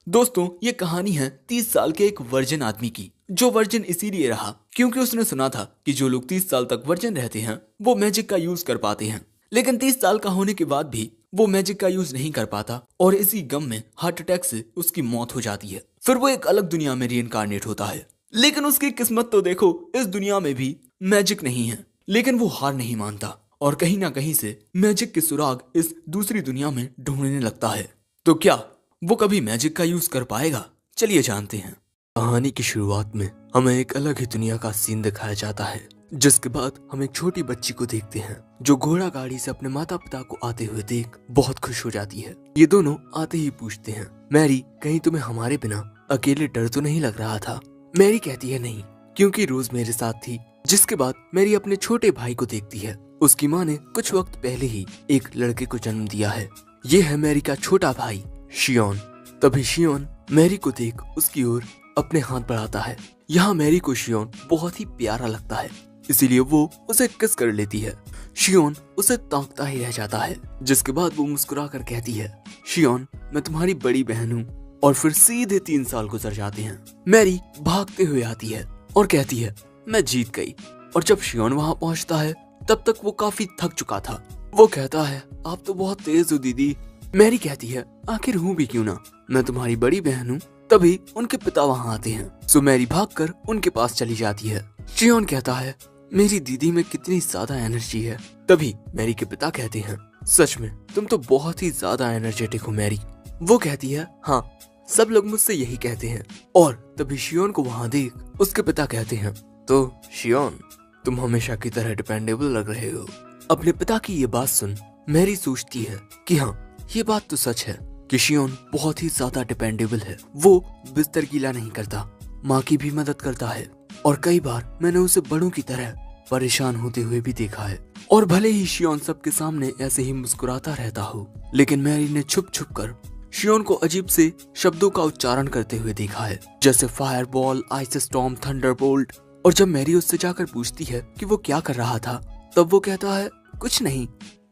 दोस्तों, ये कहानी है 30 साल के एक वर्जिन आदमी की, जो वर्जिन इसीलिए रहा क्योंकि उसने सुना था कि जो लोग 30 साल तक वर्जिन रहते हैं वो मैजिक का यूज कर पाते हैं। लेकिन 30 साल का होने के बाद भी वो मैजिक का यूज नहीं कर पाता और इसी गम में हार्ट अटैक से उसकी मौत हो जाती है। फिर वो एक अलग दुनिया में रीइंकारनेट होता है। लेकिन उसकी किस्मत तो देखो, इस दुनिया में भी मैजिक नहीं है। लेकिन वो हार नहीं मानता और कहीं ना कहीं से मैजिक के सुराग इस दूसरी दुनिया में ढूंढने लगता है। तो क्या वो कभी मैजिक का यूज कर पाएगा? चलिए जानते हैं। कहानी की शुरुआत में हमें एक अलग ही दुनिया का सीन दिखाया जाता है, जिसके बाद हम एक छोटी बच्ची को देखते हैं जो घोड़ा गाड़ी से अपने माता पिता को आते हुए देख बहुत खुश हो जाती है। ये दोनों आते ही पूछते हैं, मैरी, कहीं तुम्हें हमारे बिना अकेले डर तो नहीं लग रहा था? मैरी कहती है, नहीं, क्योंकि रोज मेरे साथ थी। जिसके बाद मैरी अपने छोटे भाई को देखती है। उसकी माँ ने कुछ वक्त पहले ही एक लड़के को जन्म दिया है। ये है मैरी का छोटा भाई शियोन। तभी शियोन मैरी को देख उसकी ओर अपने हाथ बढ़ाता है। यहाँ मैरी को शियोन बहुत ही प्यारा लगता है, इसीलिए वो उसे किस कर लेती है। शियोन उसे ताकता ही रह जाता है, जिसके बाद वो मुस्कुरा कर कहती है, शियोन, मैं तुम्हारी बड़ी बहन हूँ। और फिर सीधे 3 साल गुजर जाते हैं। मैरी भागते हुए आती है और कहती है, मैं जीत गई। और जब शियोन वहाँ पहुँचता है तब तक वो काफी थक चुका था। वो कहता है, आप तो बहुत तेज हो दीदी। मैरी कहती है, आखिर हूँ भी क्यों ना, मैं तुम्हारी बड़ी बहन हूँ। तभी उनके पिता वहाँ आते हैं, सो मैरी भागकर उनके पास चली जाती है। शियोन कहता है, मेरी दीदी में कितनी ज्यादा एनर्जी है। तभी मैरी के पिता कहते हैं, सच में तुम तो बहुत ही ज्यादा एनर्जेटिक हो मैरी। वो कहती है, हाँ, सब लोग मुझसे यही कहते हैं। और तभी शियोन को वहाँ देख उसके पिता कहते हैं, तो शियोन, तुम हमेशा की तरह डिपेंडेबल लग रहे हो। अपने पिता की ये बात सुन मैरी सोचती है कि हाँ, ये बात तो सच है कि शियोन बहुत ही ज्यादा डिपेंडेबल है। वो बिस्तर गीला नहीं करता, माँ की भी मदद करता है और कई बार मैंने उसे बड़ों की तरह परेशान होते हुए भी देखा है। और भले ही शियोन सबके सामने ऐसे ही मुस्कुराता रहता हो, लेकिन मैरी ने छुप छुप कर शियोन को अजीब से शब्दों का उच्चारण करते हुए देखा है, जैसे fire ball, ice storm, Thunderbolt. और जब मैरी उससे जाकर पूछती है कि वो क्या कर रहा था, तब वो कहता है, कुछ नहीं।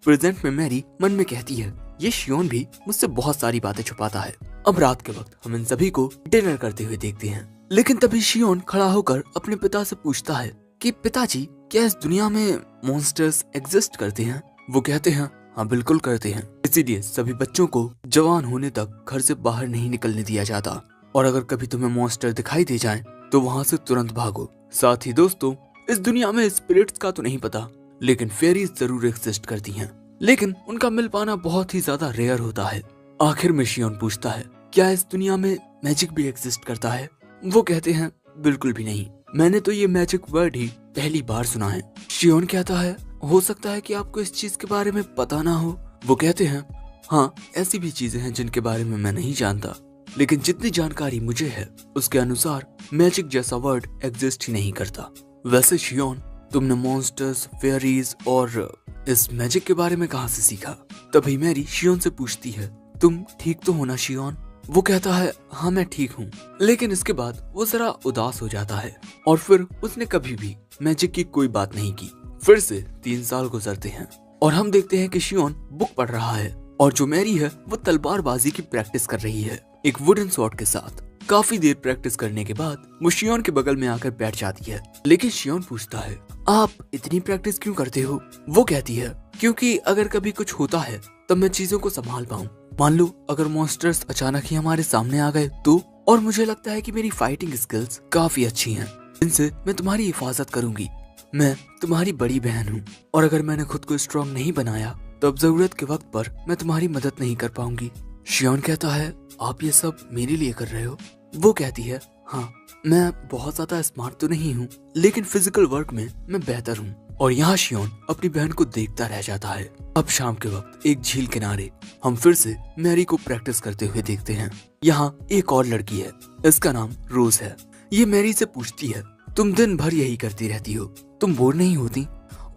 प्रेजेंट में मैरी मन में कहती है, ये शियोन भी मुझसे बहुत सारी बातें छुपाता है। अब रात के वक्त हम इन सभी को डिनर करते हुए देखते हैं। लेकिन तभी शियोन खड़ा होकर अपने पिता से पूछता है कि पिताजी, क्या इस दुनिया में मॉन्स्टर्स एग्जिस्ट करते हैं? वो कहते हैं, हाँ बिल्कुल करते हैं। इसीलिए सभी बच्चों को जवान होने तक घर से बाहर नहीं निकलने दिया जाता। और अगर कभी तुम्हें मॉन्स्टर दिखाई दे जाए तो वहाँ से तुरंत भागो। साथ ही दोस्तों, इस दुनिया में स्पिरिट्स का तो नहीं पता, लेकिन फेरीज जरूर एग्जिस्ट करती हैं। लेकिन उनका मिल पाना बहुत ही ज्यादा रेयर होता है। आखिर में शियोन पूछता है, क्या इस दुनिया में मैजिक भी एग्जिस्ट करता है? वो कहते हैं, बिल्कुल भी नहीं, मैंने तो ये मैजिक वर्ड ही पहली बार सुना है। शियोन कहता है, हो सकता है कि आपको इस चीज के बारे में पता ना हो। वो कहते हैं, हाँ, ऐसी भी चीजें हैं जिनके बारे में मैं नहीं जानता, लेकिन जितनी जानकारी मुझे है उसके अनुसार मैजिक जैसा वर्ड एग्जिस्ट ही नहीं करता। वैसे शियोन, तुमने मॉन्स्टर्स, फेयरीज और इस मैजिक के बारे में कहाँ से सीखा? तभी मैरी शियोन से पूछती है, तुम ठीक तो हो ना शियोन? वो कहता है, हाँ मैं ठीक हूँ। लेकिन इसके बाद वो जरा उदास हो जाता है और फिर उसने कभी भी मैजिक की कोई बात नहीं की। फिर से 3 साल गुजरते हैं और हम देखते हैं कि शियोन बुक पढ़ रहा है और जो मैरी है वो तलवारबाजी की प्रैक्टिस कर रही है एक वुडन स्वॉर्ड के साथ। काफी देर प्रैक्टिस करने के बाद वो शियोन के बगल में आकर बैठ जाती है। लेकिन शियोन पूछता है, आप इतनी प्रैक्टिस क्यों करते हो? वो कहती है, क्योंकि अगर कभी कुछ होता है तब मैं चीजों को संभाल पाऊँ। मान लो अगर मॉन्स्टर्स अचानक ही हमारे सामने आ गए तो? और मुझे लगता है कि मेरी फाइटिंग स्किल्स काफी अच्छी हैं, इनसे मैं तुम्हारी हिफाजत करूंगी। मैं तुम्हारी बड़ी बहन हूँ और अगर मैंने खुद को स्ट्रॉन्ग नहीं बनाया तब जरूरत के वक्त पर मैं तुम्हारी मदद नहीं कर पाऊंगी। शियोन कहता है, आप ये सब मेरे लिए कर रहे हो? वो कहती है, हाँ, मैं बहुत ज्यादा स्मार्ट तो नहीं हूँ, लेकिन फिजिकल वर्क में मैं बेहतर हूँ। और यहाँ शियोन अपनी बहन को देखता रह जाता है। अब शाम के वक्त एक झील किनारे हम फिर से मैरी को प्रैक्टिस करते हुए देखते हैं। यहाँ एक और लड़की है, इसका नाम रोज है। ये मैरी से पूछती है, तुम दिन भर यही करती रहती हो, तुम बोर नहीं होती?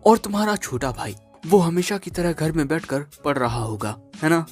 और तुम्हारा छोटा भाई, वो हमेशा की तरह घर में बैठकर पढ़ रहा होगा, है ना?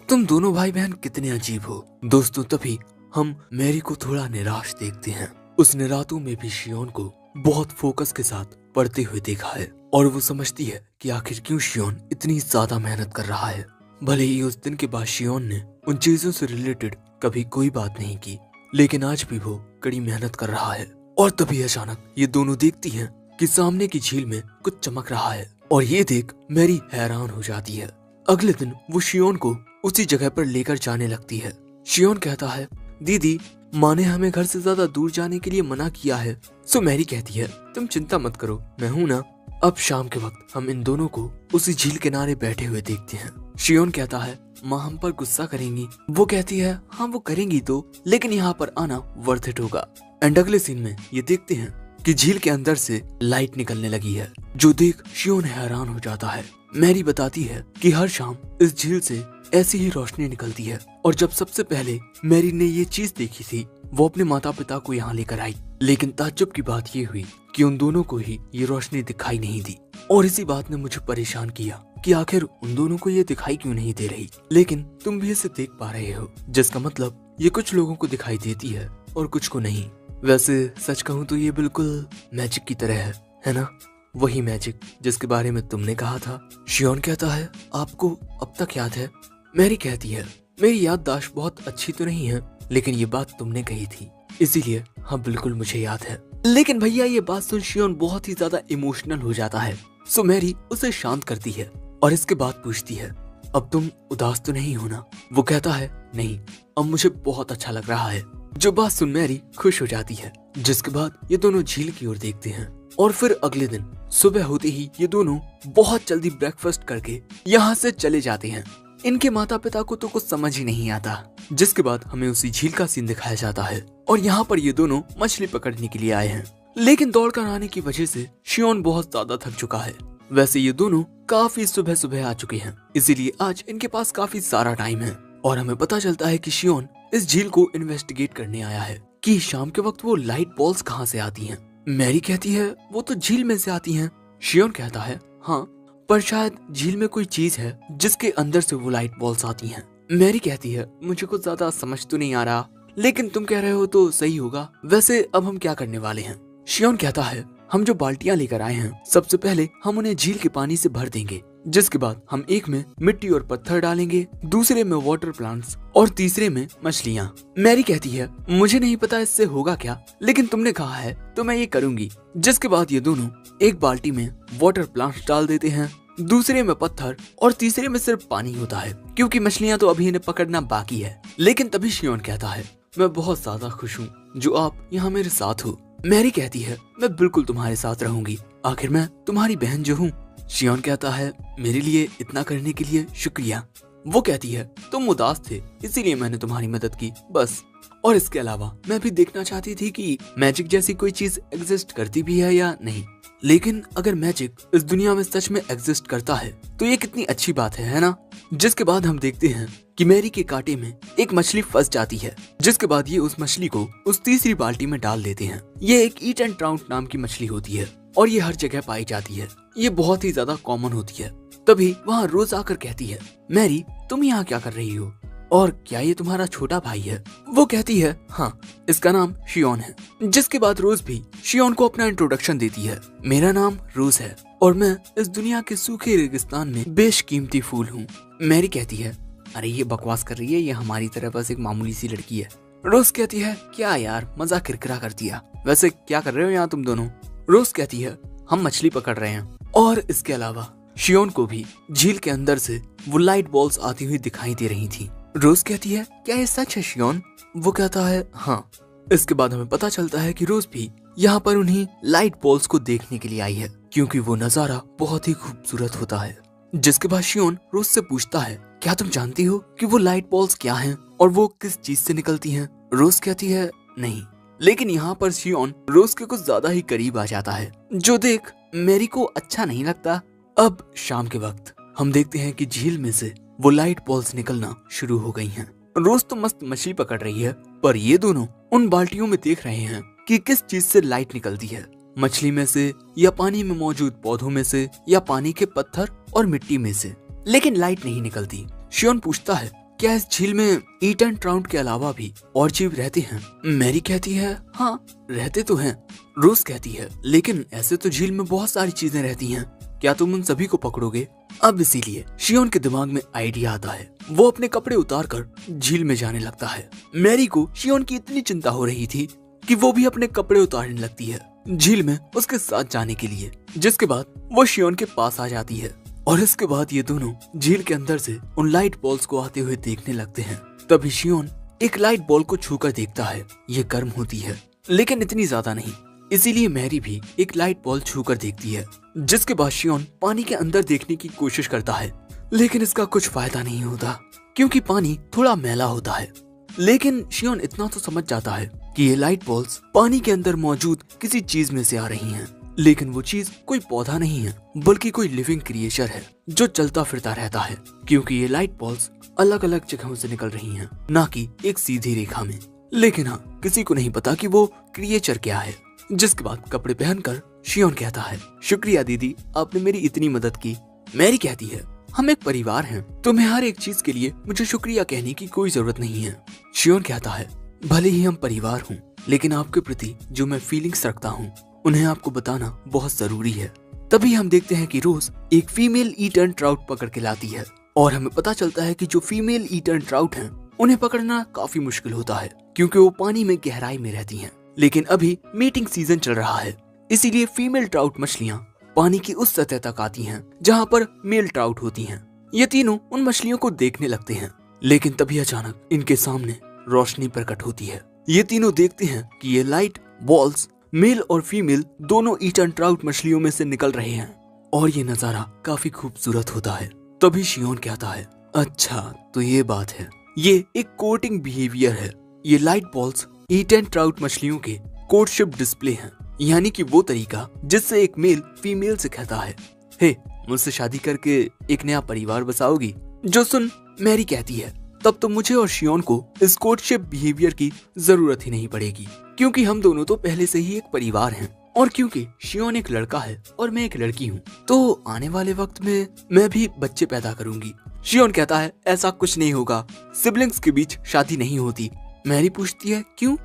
तुम दोनों भाई बहन कितने अजीब हो। दोस्तों, तभी हम मैरी को थोड़ा निराश देखते हैं। उसने रातों में भी शियोन को बहुत फोकस के साथ पढ़ते हुए देखा है और वो समझती है कि आखिर क्यों शियोन इतनी ज्यादा मेहनत कर रहा है। भले ही उस दिन के बाद शियोन ने उन चीजों से रिलेटेड कभी कोई बात नहीं की, लेकिन आज भी वो कड़ी मेहनत कर रहा है। और तभी अचानक ये दोनों देखती हैं कि सामने की झील में कुछ चमक रहा है और ये देख मैरी हैरान हो जाती है। अगले दिन वो शियोन को उसी जगह पर लेकर जाने लगती है। शियोन कहता है, दीदी माँ ने हमें घर से ज्यादा दूर जाने के लिए मना किया है। सो मैरी कहती है, तुम चिंता मत करो, मैं हूँ ना। अब शाम के वक्त हम इन दोनों को उसी झील किनारे बैठे हुए देखते हैं। शियोन कहता है, माँ हम पर गुस्सा करेंगी। वो कहती है, हाँ वो करेंगी तो, लेकिन यहाँ पर आना वर्थ इट होगा। एंड अगले सीन में ये देखते हैं कि झील के अंदर से लाइट निकलने लगी है, जो देख शियोन हैरान हो जाता है। मैरी बताती है कि हर शाम इस झील से ऐसी ही रोशनी निकलती है और जब सबसे पहले मैरी ने ये चीज देखी थी वो अपने माता पिता को यहाँ लेकर आई, लेकिन ताज्जुब की बात ये हुई कि उन दोनों को ही ये रोशनी दिखाई नहीं दी। और इसी बात ने मुझे परेशान किया कि आखिर उन दोनों को ये दिखाई क्यों नहीं दे रही। लेकिन तुम भी इसे देख पा रहे हो, जिसका मतलब ये कुछ लोगों को दिखाई देती है और कुछ को नहीं। वैसे सच कहूँ तो ये बिल्कुल मैजिक की तरह है ना? वही मैजिक जिसके बारे में तुमने कहा था। शियोन कहता है, आपको अब तक याद है? मैरी कहती है, मेरी याददाश्त बहुत अच्छी तो नहीं है, लेकिन ये बात तुमने कही थी, इसीलिए हाँ बिल्कुल मुझे याद है। लेकिन भैया ये बात सुन शियोन बहुत ही ज्यादा इमोशनल हो जाता है। सो मैरी उसे शांत करती है और इसके बाद पूछती है, अब तुम उदास तो नहीं हो ना? वो कहता है, नहीं, अब मुझे बहुत अच्छा लग रहा है। जो बात सुन मैरी खुश हो जाती है, जिसके बाद ये दोनों झील की ओर देखते हैं। और फिर अगले दिन सुबह होते ही ये दोनों बहुत जल्दी ब्रेकफास्ट करके यहाँ से चले जाते हैं। इनके माता पिता को तो कुछ समझ ही नहीं आता, जिसके बाद हमें उसी झील का सीन दिखाया जाता है और यहाँ पर ये दोनों मछली पकड़ने के लिए आए हैं। लेकिन दौड़कर आने की वजह से शियोन बहुत ज्यादा थक चुका है। वैसे ये दोनों काफी सुबह सुबह आ चुके हैं, इसीलिए आज इनके पास काफी सारा टाइम है। और हमें पता चलता है कि शियोन इस झील को इन्वेस्टिगेट करने आया है कि शाम के वक्त वो लाइट बॉल्स कहाँ से आती हैं। मैरी कहती है, वो तो झील में से आती हैं। शियोन कहता है, हाँ, पर शायद झील में कोई चीज है जिसके अंदर से वो लाइट बॉल्स आती हैं। मैरी कहती है, मुझे कुछ ज्यादा समझ तो नहीं आ रहा, लेकिन तुम कह रहे हो तो सही होगा। वैसे अब हम क्या करने वाले हैं? शियोन कहता है, हम जो बाल्टियां लेकर आए हैं सबसे पहले हम उन्हें झील के पानी से भर देंगे, जिसके बाद हम एक में मिट्टी और पत्थर डालेंगे, दूसरे में वाटर प्लांट्स और तीसरे में मछलियाँ। मैरी कहती है, मुझे नहीं पता इससे होगा क्या, लेकिन तुमने कहा है तो मैं ये करूंगी। जिसके बाद ये दोनों एक बाल्टी में वाटर प्लांट्स डाल देते हैं, दूसरे में पत्थर और तीसरे में सिर्फ पानी होता है, क्योंकि मछलियाँ तो अभी इन्हें पकड़ना बाकी है। लेकिन तभी शियोन कहता है, मैं बहुत ज्यादा खुश हूँ जो आप यहाँ मेरे साथ हो। मैरी कहती है, मैं बिल्कुल तुम्हारे साथ रहूंगी, आखिर मैं तुम्हारी बहन जो हूँ। शियोन कहता है, मेरे लिए इतना करने के लिए शुक्रिया। वो कहती है, तुम उदास थे इसीलिए मैंने तुम्हारी मदद की, बस। और इसके अलावा मैं भी देखना चाहती थी कि मैजिक जैसी कोई चीज एग्जिस्ट करती भी है या नहीं। लेकिन अगर मैजिक इस दुनिया में सच में एग्जिस्ट करता है तो ये कितनी अच्छी बात है ना? जिसके बाद हम देखते हैं कि मैरी के कांटे में एक मछली फंस जाती है, जिसके बाद ये उस मछली को उस तीसरी बाल्टी में डाल देते हैं। ये एक ईट एंड ट्राउट नाम की मछली होती है और ये हर जगह पाई जाती है। ये बहुत ही ज्यादा कॉमन होती है। तभी वहाँ रोज आकर कहती है, मैरी तुम यहाँ क्या कर रही हो और क्या ये तुम्हारा छोटा भाई है? वो कहती है, हाँ, इसका नाम शियोन है। जिसके बाद रोज भी शियोन को अपना इंट्रोडक्शन देती है, मेरा नाम रोज है और मैं इस दुनिया के सूखे रेगिस्तान में बेशकीमती फूल हूँ। मैरी कहती है, अरे ये बकवास कर रही है, ये हमारी तरह बस एक मामूली सी लड़की है। रोज कहती है, क्या यार मजाक किरकिरा कर दिया, वैसे क्या कर रहे हो यहाँ तुम दोनों? रोज कहती है, हम मछली पकड़ रहे हैं। और इसके अलावा शियोन को भी झील के अंदर से वो लाइट बॉल्स आती हुई दिखाई दे रही थी। रोज कहती है, क्या ये सच है शियोन? वो कहता है, हाँ। इसके बाद हमें पता चलता है कि रोज भी यहाँ पर उन्हीं लाइट बॉल्स को देखने के लिए आई है, क्योंकि वो नजारा बहुत ही खूबसूरत होता है। जिसके बाद शियोन रोज से पूछता है, क्या तुम जानती हो कि वो लाइट बॉल्स क्या हैं और वो किस चीज से निकलती हैं? रोज कहती है, नहीं। लेकिन यहाँ पर शियोन रोज के कुछ ज्यादा ही करीब आ जाता है, जो देख मैरी को अच्छा नहीं लगता। अब शाम के वक्त हम देखते हैं कि झील में से वो लाइट बॉल्स निकलना शुरू हो गई हैं। रोज तो मस्त मछली पकड़ रही है, पर ये दोनों उन बाल्टियों में देख रहे हैं कि किस चीज से लाइट निकलती है, मछली में से या पानी में मौजूद पौधों में से या पानी के पत्थर और मिट्टी में से। लेकिन लाइट नहीं निकलती। शियोन पूछता है, क्या इस झील में ईट एंड ट्राउट के अलावा भी और जीव रहते हैं? मैरी कहती है, हाँ रहते तो हैं। रोज कहती है, लेकिन ऐसे तो झील में बहुत सारी चीजें रहती हैं, क्या तुम उन सभी को पकड़ोगे? अब इसीलिए शियोन के दिमाग में आइडिया आता है। वो अपने कपड़े उतारकर झील में जाने लगता है। मैरी को शियोन की इतनी चिंता हो रही थी कि वो भी अपने कपड़े उतारने लगती है झील में उसके साथ जाने के लिए, जिसके बाद वो शियोन के पास आ जाती है और इसके बाद ये दोनों झील के अंदर से उन लाइट बॉल्स को आते हुए देखने लगते हैं। तभी शियोन एक लाइट बॉल को छूकर देखता है। ये गर्म होती है लेकिन इतनी ज्यादा नहीं, इसीलिए मैरी भी एक लाइट बॉल छूकर देखती है। जिसके बाद शियोन पानी के अंदर देखने की कोशिश करता है लेकिन इसका कुछ फायदा नहीं होता क्योंकि पानी थोड़ा मैला होता है। लेकिन शियोन इतना तो समझ जाता है कि ये लाइट बॉल्स पानी के अंदर मौजूद किसी चीज में से आ रही हैं। लेकिन वो चीज कोई पौधा नहीं है बल्कि कोई लिविंग क्रिएचर है जो चलता फिरता रहता है, क्योंकि ये लाइट बॉल्स अलग अलग जगहों से निकल रही हैं, ना कि एक सीधी रेखा में। लेकिन हाँ, किसी को नहीं पता कि वो क्रिएचर क्या है। जिसके बाद कपड़े पहनकर शियोन कहता है, शुक्रिया दीदी, आपने मेरी इतनी मदद की। मैरी कहती है, हम एक परिवार हैं, तुम्हें हर एक चीज के लिए मुझे शुक्रिया कहने की कोई जरूरत नहीं है। शियोन कहता है, भले ही हम परिवार हूँ लेकिन आपके प्रति जो मैं फीलिंग्स रखता हूँ उन्हें आपको बताना बहुत जरूरी है। तभी हम देखते हैं कि रोज एक फीमेल ईटर्न ट्राउट पकड़ के लाती है और हमें पता चलता है कि जो फीमेल ईटर्न ट्राउट हैं उन्हें पकड़ना काफी मुश्किल होता है क्योंकि वो पानी में गहराई में रहती हैं। लेकिन अभी मीटिंग सीजन चल रहा है, इसीलिए फीमेल ट्राउट मछलियाँ पानी की उस सतह तक आती हैं जहाँ पर मेल ट्राउट होती हैं। ये तीनों उन मछलियों को देखने लगते हैं लेकिन तभी अचानक इनके सामने रोशनी प्रकट होती है। ये तीनों देखते हैं कि ये लाइट बॉल्स मेल और फीमेल दोनों ईटर्न ट्राउट मछलियों में से निकल रहे हैं और ये नजारा काफी खूबसूरत होता है। तभी शियोन कहता है, अच्छा तो ये बात है, ये एक कोर्टिंग बिहेवियर है। ये लाइट बॉल्स ईटर्न ट्राउट मछलियों के कोर्टशिप डिस्प्ले हैं, यानी कि वो तरीका जिससे एक मेल फीमेल से कहता है, हे मुझसे शादी करके एक नया परिवार बसाओगी? जो सुन मैरी कहती है, तब तो मुझे और शियोन को इस कोर्टशिप बिहेवियर की जरूरत ही नहीं पड़ेगी क्योंकि हम दोनों तो पहले से ही एक परिवार हैं और क्योंकि शियोन एक लड़का है और मैं एक लड़की हूँ तो आने वाले वक्त में मैं भी बच्चे पैदा करूंगी। शियोन कहता है, ऐसा कुछ नहीं होगा, सिबलिंग्स के बीच शादी नहीं होती। मैरी पूछती है, क्यों,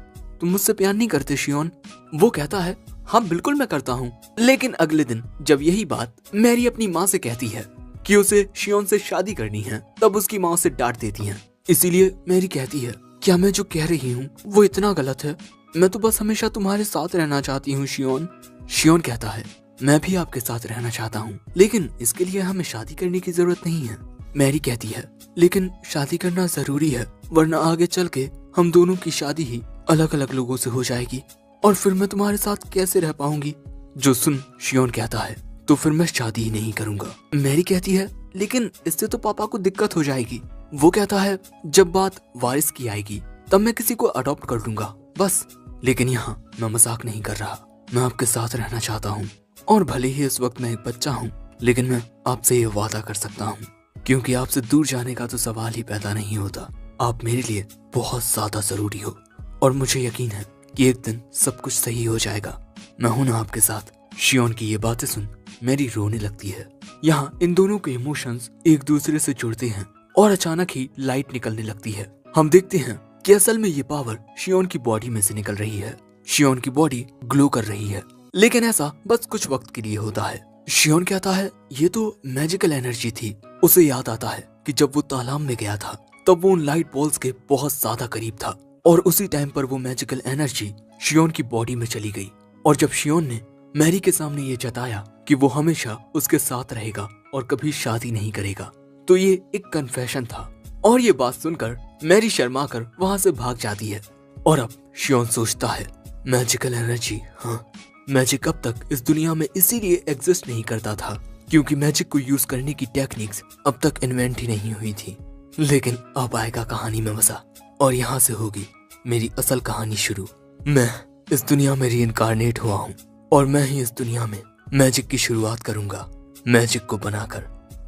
तुम मुझसे प्यार नहीं करते शियोन? वो कहता है, हाँ बिल्कुल मैं करता हूँ। लेकिन अगले दिन जब यही बात मैरी अपनी माँ से कहती है कि उसे शियोन से शादी करनी है, तब उसकी माँ उसे डांट देती है। इसीलिए मैरी कहती है, क्या मैं जो कह रही हूँ वो इतना गलत है? मैं तो बस हमेशा तुम्हारे साथ रहना चाहती हूँ शियोन। शियोन कहता है, मैं भी आपके साथ रहना चाहता हूँ लेकिन इसके लिए हमें शादी करने की जरूरत नहीं है। मैरी कहती है, लेकिन शादी करना जरूरी है वरना आगे चल के हम दोनों की शादी ही अलग अलग लोगों से हो जाएगी और फिर मैं तुम्हारे साथ कैसे रह पाऊंगी? जो सुन शियोन कहता है, तो फिर मैं शादी ही नहीं करूंगा। मैरी कहती है, लेकिन इससे तो पापा को दिक्कत हो जाएगी। वो कहता है, जब बात वारिस की आएगी तब मैं किसी को अडॉप्ट कर लूंगा बस। लेकिन यहाँ मैं मजाक नहीं कर रहा, मैं आपके साथ रहना चाहता हूँ और भले ही इस वक्त मैं एक बच्चा हूँ लेकिन मैं आपसे ये वादा कर सकता हूँ क्योंकि आपसे दूर जाने का तो सवाल ही पैदा नहीं होता। आप मेरे लिए बहुत ज्यादा जरूरी हो और मुझे यकीन है कि एक दिन सब कुछ सही हो जाएगा। मैं हूं ना आपके साथ। शियोन की ये बातें सुन मैरी रोने लगती है। यहाँ इन दोनों के इमोशंस एक दूसरे से जुड़ते हैं और अचानक ही लाइट निकलने लगती है। हम देखते हैं कि असल में ये पावर शियोन की बॉडी में से निकल रही है। शियोन की बॉडी ग्लो कर रही है लेकिन ऐसा बस कुछ वक्त के लिए होता है। शियोन कहता है, ये तो मैजिकल एनर्जी थी। उसे याद आता है कि जब वो तालाब में गया था तब वो उन लाइट बॉल्स के बहुत ज्यादा करीब था और उसी टाइम पर वो मैजिकल एनर्जी शियोन की बॉडी में चली गई। और जब शियोन ने मैरी के सामने ये जताया कि वो हमेशा उसके साथ रहेगा और कभी शादी नहीं करेगा, तो ये एक कन्फेशन था। और ये बात सुनकर मैरी शर्मा कर वहाँ से भाग जाती है। और अब शियोन सोचता है, मैजिकल एनर्जी, हाँ मैजिक अब तक इस दुनिया में इसीलिए एग्जिस्ट नहीं करता था क्योंकि मैजिक को यूज करने की टेक्निक्स अब तक इन्वेंट ही नहीं हुई थी। लेकिन अब आएगा कहानी में मजा और यहाँ से होगी मेरी असल कहानी शुरू। मैं इस दुनिया में रीइंकार्नेट हुआ हूँ और मैं ही इस दुनिया में मैजिक की शुरुआत करूंगा, मैजिक को बनाकर।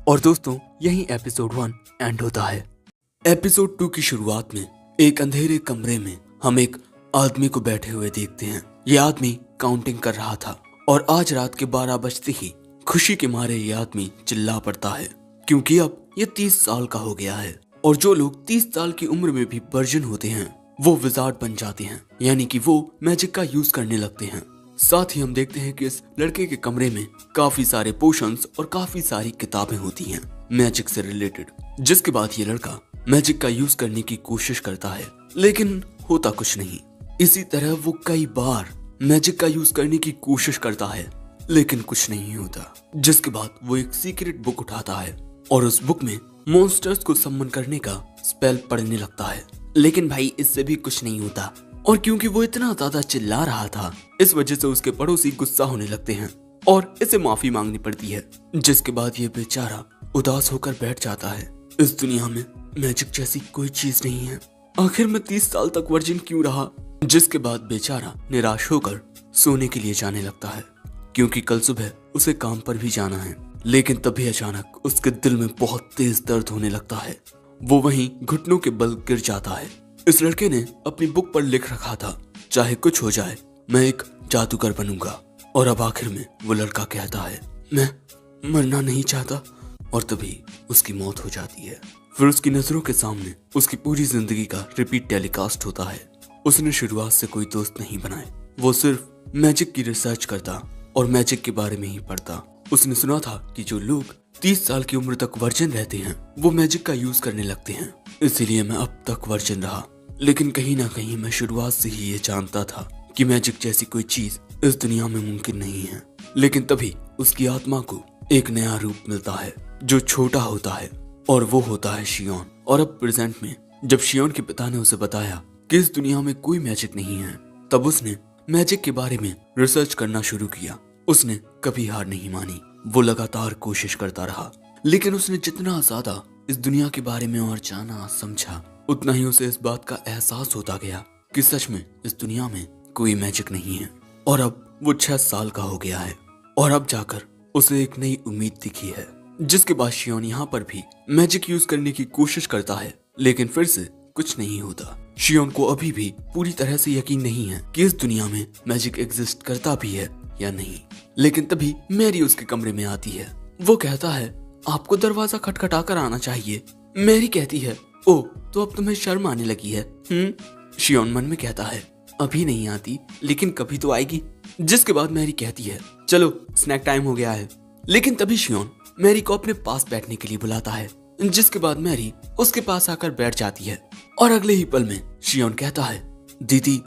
और दोस्तों यही एपिसोड 1 एंड होता है। एपिसोड 2 की शुरुआत में एक अंधेरे कमरे में हम एक आदमी को बैठे हुए देखते हैं। ये आदमी काउंटिंग कर रहा था और आज रात के 12 बजते ही खुशी के मारे ये आदमी चिल्ला पड़ता है क्योंकि अब ये 30 साल का हो गया है। और जो लोग 30 साल की उम्र में भी वर्जिन होते हैं वो विजार्ड बन जाते हैं, यानी कि वो मैजिक का यूज करने लगते हैं। साथ ही हम देखते हैं कि इस लड़के के कमरे में काफी सारे पोशंस और काफी सारी किताबें होती हैं मैजिक से रिलेटेड। जिसके बाद ये लड़का मैजिक का यूज करने की कोशिश करता है, लेकिन होता कुछ नहीं। इसी तरह वो कई बार मैजिक का यूज करने की कोशिश करता है, लेकिन कुछ नहीं होता। जिसके बाद वो एक सीक्रेट बुक उठाता है और उस बुक में मॉन्स्टर्स को सम्मन करने का स्पेल पढ़ने लगता है, लेकिन भाई इससे भी कुछ नहीं होता। और क्योंकि वो इतना ज्यादा चिल्ला रहा था, इस वजह से उसके पड़ोसी गुस्सा होने लगते हैं और इसे माफी मांगनी पड़ती है। जिसके बाद ये बेचारा उदास होकर बैठ जाता है। इस दुनिया में मैजिक जैसी कोई चीज नहीं है, आखिर मैं 30 साल तक वर्जिन क्यों रहा। जिसके बाद बेचारा निराश होकर सोने के लिए जाने लगता है, क्योंकि कल सुबह उसे काम पर भी जाना है। लेकिन तभी अचानक उसके दिल में बहुत तेज दर्द होने लगता है। वो वहीं घुटनों के बल गिर जाता है। इस लड़के ने अपनी बुक पर लिख रखा था, चाहे कुछ हो जाए मैं एक जादूगर बनूंगा। और अब आखिर में वो लड़का कहता है, मैं मरना नहीं चाहता, और तभी उसकी मौत हो जाती है। फिर उसकी नजरों के सामने उसकी पूरी जिंदगी का रिपीट टेलीकास्ट होता है। उसने शुरुआत से कोई दोस्त नहीं बनाए, वो सिर्फ मैजिक की रिसर्च करता और मैजिक के बारे में ही पढ़ता। उसने सुना था कि जो लोग 30 साल की उम्र तक वर्जिन रहते हैं वो मैजिक का यूज करने लगते हैं, इसीलिए मैं अब तक वर्जिन रहा। लेकिन कहीं ना कहीं मैं शुरुआत से ही ये जानता था कि मैजिक जैसी कोई चीज इस दुनिया में मुमकिन नहीं है। लेकिन तभी उसकी आत्मा को एक नया रूप मिलता है जो छोटा होता है, और वो होता है शियोन। और अब प्रेजेंट में जब शियोन के पिता ने उसे बताया कि इस दुनिया में कोई मैजिक नहीं है, तब उसने मैजिक के बारे में रिसर्च करना शुरू किया। उसने कभी हार नहीं मानी, वो लगातार कोशिश करता रहा। लेकिन उसने जितना ज्यादा इस दुनिया के बारे में और जाना समझा, उतना ही उसे इस बात का एहसास होता गया कि सच में इस दुनिया में कोई मैजिक नहीं है। और अब वो 6 साल का हो गया है, और अब जाकर उसे एक नई उम्मीद दिखी है। जिसके बाद शियोन यहाँ पर भी मैजिक यूज करने की कोशिश करता है, लेकिन फिर से कुछ नहीं होता। शियोन को अभी भी पूरी तरह से यकीन नहीं है कि इस दुनिया में मैजिक एग्जिस्ट करता भी है या नहीं। लेकिन तभी मैरी उसके कमरे में आती है। वो कहता है, आपको दरवाजा खटखटा कर आना चाहिए। मैरी कहती है, ओ तो अब तुम्हें शर्म आने लगी है? शियोन मन में कहता है, अभी नहीं आती, लेकिन कभी तो आएगी। जिसके बाद मैरी कहती है, चलो स्नैक टाइम हो गया है। लेकिन तभी शियोन मैरी को अपने पास बैठने के लिए बुलाता है। जिसके बाद मैरी उसके पास आकर बैठ जाती है, और अगले ही पल में शियोन कहता है, दीदी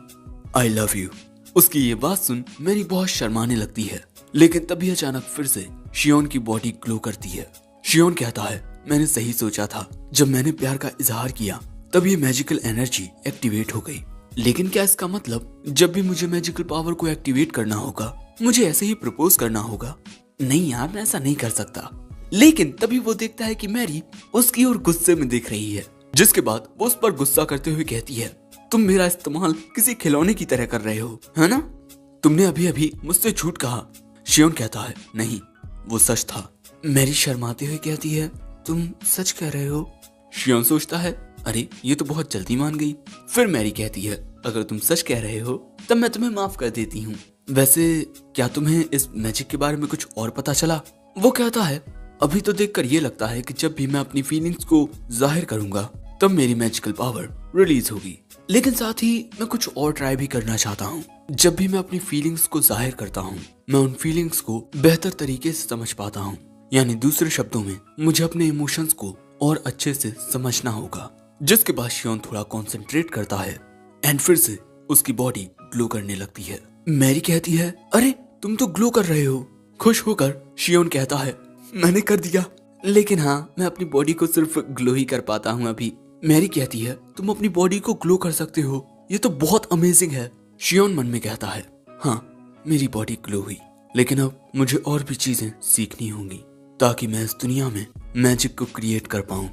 आई लव यू। उसकी ये बात सुन मैरी बहुत शर्माने लगती है। लेकिन तभी अचानक फिर से शियोन की बॉडी ग्लो करती है। शियोन कहता है, मैंने सही सोचा था, जब मैंने प्यार का इजहार किया तब ये मैजिकल एनर्जी एक्टिवेट हो गई। लेकिन क्या इसका मतलब जब भी मुझे मैजिकल पावर को एक्टिवेट करना होगा मुझे ऐसे ही प्रपोज करना होगा? नहीं यार, मैं ऐसा नहीं कर सकता। लेकिन तभी वो देखता है कि मैरी उसकी ओर गुस्से में देख रही है। जिसके बाद वो उस पर गुस्सा करते हुए कहती है, तुम मेरा इस्तेमाल किसी खिलौने की तरह कर रहे हो, है ना? तुमने अभी अभी मुझसे झूठ कहा। शियोन कहता है, नहीं वो सच था। मैरी शर्माते हुए कहती है, तुम सच कह रहे हो? शियोन सोचता है, अरे ये तो बहुत जल्दी मान गई। फिर मैरी कहती है, अगर तुम सच कह रहे हो तब मैं तुम्हें माफ कर देती हूँ। वैसे क्या तुम्हें इस मैजिक के बारे में कुछ और पता चला? वो कहता है, अभी तो देखकर ये लगता है कि जब भी मैं अपनी फीलिंग्स को जाहिर करूंगा तब मेरी मैजिकल पावर रिलीज होगी। लेकिन साथ ही मैं कुछ और ट्राई भी करना चाहता हूँ। जब भी मैं अपनी फीलिंग्स को जाहिर करता हूँ मैं उन फीलिंग्स को बेहतर तरीके से समझ पाता हूँ। यानी दूसरे शब्दों में मुझे अपने इमोशंस को और अच्छे से समझना होगा। जिसके बाद शियोन थोड़ा कॉन्सेंट्रेट करता है एंड फिर से उसकी बॉडी ग्लो करने लगती है। मैरी कहती है, अरे तुम तो ग्लो कर रहे हो। खुश होकर शियोन कहता है, मैंने कर दिया, लेकिन हाँ मैं अपनी बॉडी को सिर्फ ग्लो ही कर पाता हूँ अभी। मैरी कहती है, तुम अपनी बॉडी को ग्लो कर सकते हो, ये तो बहुत अमेजिंग है। शियोन मन में कहता है, हाँ मेरी बॉडी ग्लो हुई, लेकिन अब मुझे और भी चीजें सीखनी होंगी ताकि मैं इस दुनिया में मैजिक को क्रिएट कर पाऊं।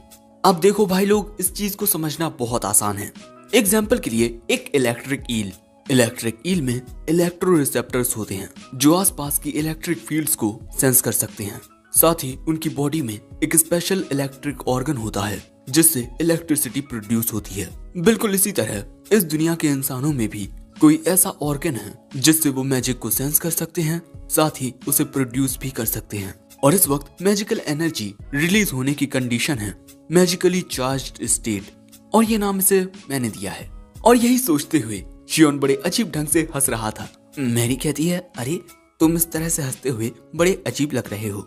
अब देखो भाई लोग, इस चीज को समझना बहुत आसान है। एग्जाम्पल के लिए एक इलेक्ट्रिक ईल में इलेक्ट्रो रिसेप्टर्स होते हैं जो आसपास की इलेक्ट्रिक फील्ड्स को सेंस कर सकते हैं। साथ ही उनकी बॉडी में एक स्पेशल इलेक्ट्रिक ऑर्गन होता है जिससे इलेक्ट्रिसिटी प्रोड्यूस होती है। बिल्कुल इसी तरह इस दुनिया के इंसानों में भी कोई ऐसा ऑर्गन है जिससे वो मैजिक को सेंस कर सकते हैं, साथ ही उसे प्रोड्यूस भी कर सकते हैं। और इस वक्त मैजिकल एनर्जी रिलीज होने की कंडीशन है मैजिकली चार्ज्ड स्टेट, और ये नाम इसे मैंने दिया है। और यही सोचते हुए शियोन बड़े अजीब ढंग से हंस रहा था मैरी कहती है, अरे तुम इस तरह से हंसते हुए बड़े अजीब लग रहे हो,